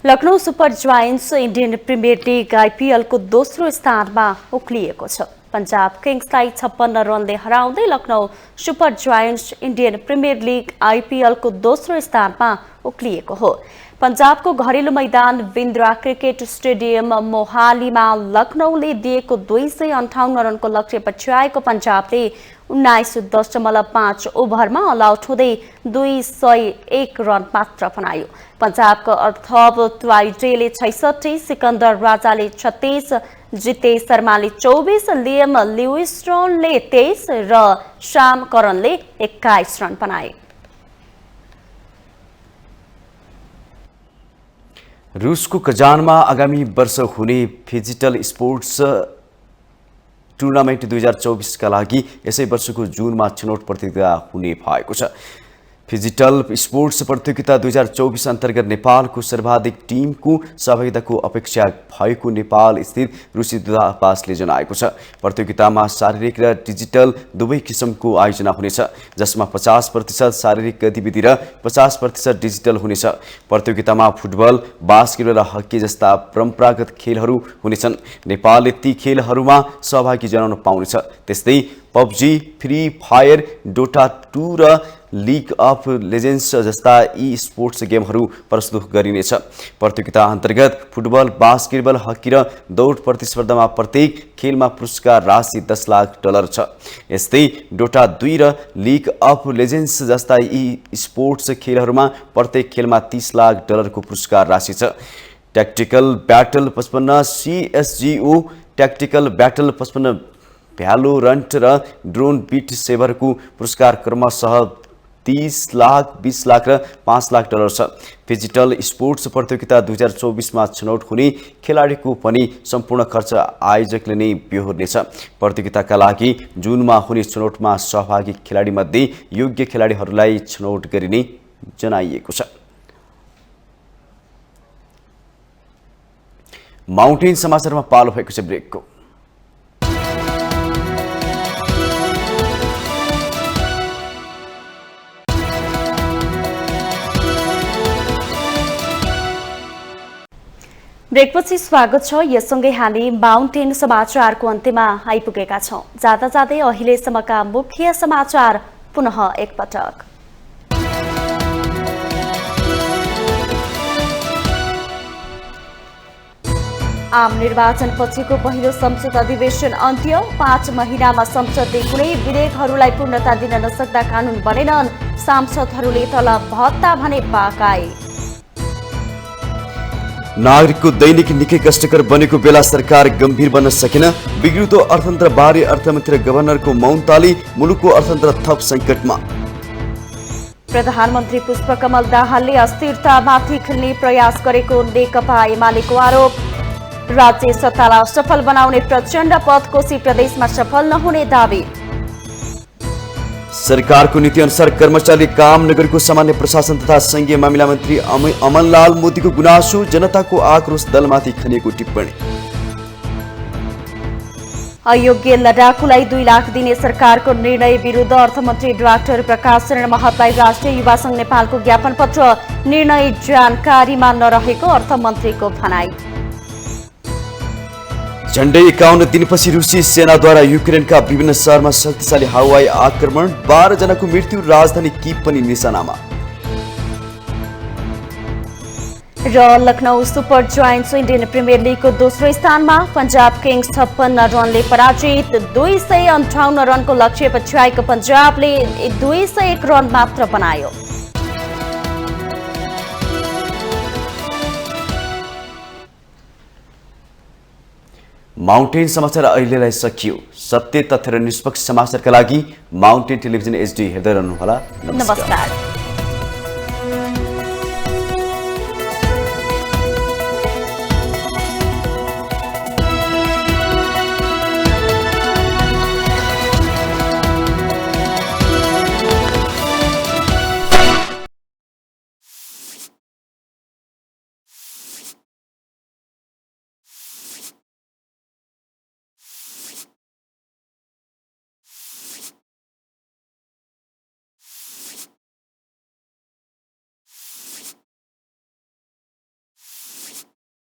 Lucknow Super Giants Indian Premier League आइपिएलको दोस्रो स्थानमा उक्लिएको छ। पंजाब किङ्सलाई 56 रनले हराउँदै Lucknow Super Giants Indian Premier League आइपिएलको दोस्रो स्थानमा उक्लिएको हो। पंजाबको घरेलु मैदान बिन्द्रा क्रिकेट स्टेडियम मोहालीमा लखनऊले दिएको 258 रनको लक्ष्य पछ्याएको पंजाबले 19.5 ओभरमा अल आउट हुँदै 201 रन मात्र बनायो। पंजाबको अर्थव ट्वाइडेले 66, सिकन्दर राजाले 36, जितेश शर्माले 24, लियम लिविस्टोनले 23 र श्याम करनले 21 रन बनाए। रुसको कजानमा आगामी वर्ष हुने फिजिटल स्पोर्ट्स टुर्नामेन्ट 2024 का लागि यसै वर्षको जुनमा छनौट प्रतियोगिता हुने भएको छ। फिजिटल स्पोर्ट्स प्रतियोगिता 2024 अन्तर्गत नेपालको सर्वाधिक टिमको सहभागिताको अपेक्षा भएको नेपाल स्थित रुसी दूतावासले जनाएको छ। प्रतियोगितामा शारीरिक र डिजिटल दुवै किसिमको आयोजना हुनेछ, जसमा 50% शारीरिक गतिविधि र 50% डिजिटल हुनेछ। प्रतियोगितामा फुटबल, बास्केटबल र हकी जस्ता परम्परागत खेलहरू हुनेछन्। नेपालले ती खेलहरूमा सहभागी जनाउन पाउनेछ। त्यस्तै पबजी, फ्री फायर, डोटा 2 र लिग अफ लेजेन्ड्स जस्ता यी स्पोर्ट्स गेमहरू प्रस्तुत गरिनेछ। प्रतियोगिता अन्तर्गत फुटबल, बास्केटबल, हकी र दौड प्रतिस्पर्धामा प्रत्येक खेलमा पुरस्कार राशि $10 लाख छ। यस्तै डोटा 2 र लिग अफ लेजेन्ड्स जस्ता यी स्पोर्ट्स खेलहरूमा प्रत्येक खेलमा $30 लाख को पुरस्कार राशि छ। Tactical battle 55, CSGO tactical battle 55, भ्यालोरन्ट र ड्रोन बिट सेभरको पुरस्कार क्रमशः 30 लाख, 20 लाख र 5 लाख डलर छ। फिजिटल स्पोर्ट्स प्रतियोगिता 2024 मा छनौट हुने खेलाडीको पनि सम्पूर्ण खर्च आयोजकले नै बेहोर्नेछ। प्रतियोगिताका लागि जुनमा हुने छनौटमा सहभागी खेलाडी मध्ये योग्य खेलाडीहरूलाई छनौट गरिने जनाइएको छ। माउन्टेन समाचारमा पालो भएको छ ब्रेकको। ब्रेकपछि स्वागत छ। यससँगै हामी माउन्टेन समाचारको अन्त्यमा आइपुगेका छौं। जाँदा जाँदै अहिलेसम्मका मुख्य समाचार पुनः एकपटक। आम निर्वाचन पछिको पहिलो संसद अधिवेशन अन्त्य। 5 महिनामा संसदले कुनै विधेयकहरूलाई पूर्णता दिन नसक्दा कानून बनेनन्। सांसदहरूले तलब भत्ता भने पाकाए। नागरिकको दैनिक निकै कष्टकर बनेको बेला सरकार गम्भीर बन्न सकेन। बिग्रिदो अर्थतन्त्र बारे अर्थमन्त्री गभर्नरको मौनताली, मुलुकको अर्थतन्त्र थप सङ्कटमा। प्रधानमन्त्री पुष्पकमल दाहालले अस्थिरतामाथि खेल्ने प्रयास गरेको नेकपा एमालेको आरोप। राज्य सत्तालाई सफल बनाउने प्रचण्ड पद कोशी प्रदेशमा सफल नहुने दावी। सरकारको नीति अनुसार कर्मचारीले काम नगरेको सामान्य प्रशासन तथा संघीय मामिला मन्त्री अमनलाल मोदीको गुनासो। जनताको आक्रोश दलमाथि खनिएको टिप्पणी। अयोग्य लडाकुलाई 2 लाख दिने सरकारको निर्णय विरुद्ध अर्थमन्त्री डाक्टर प्रकाश शरण महतलाई राष्ट्रिय युवा संघ नेपालको ज्ञापन पत्र। निर्णय जानकारीमा नरहेको अर्थमन्त्रीको भनाई। झण्डै 51 दिनपछि रुसी सेनाद्वारा युक्रेनका विभिन्न शहरमा शक्तिशाली हवाई आक्रमण। 12 जनाको मृत्यु, राजधानी कीव पनि निशानामा। र Lucknow Super Giants Indian premier लिगको दोस्रो स्थानमा। पंजाब किङ्स 56 रनले पराजित। 258 रनको लक्ष्य पछ्याएको पंजाबले 201 रन मात्र बनायो। माउन्टेन समाचार अहिलेलाई सकियो। सत्य, तथ्य र निष्पक्ष समाचारका लागि माउन्टेन टेलिभिजन HD हेर्दै रहनुहोला। नमस्कार।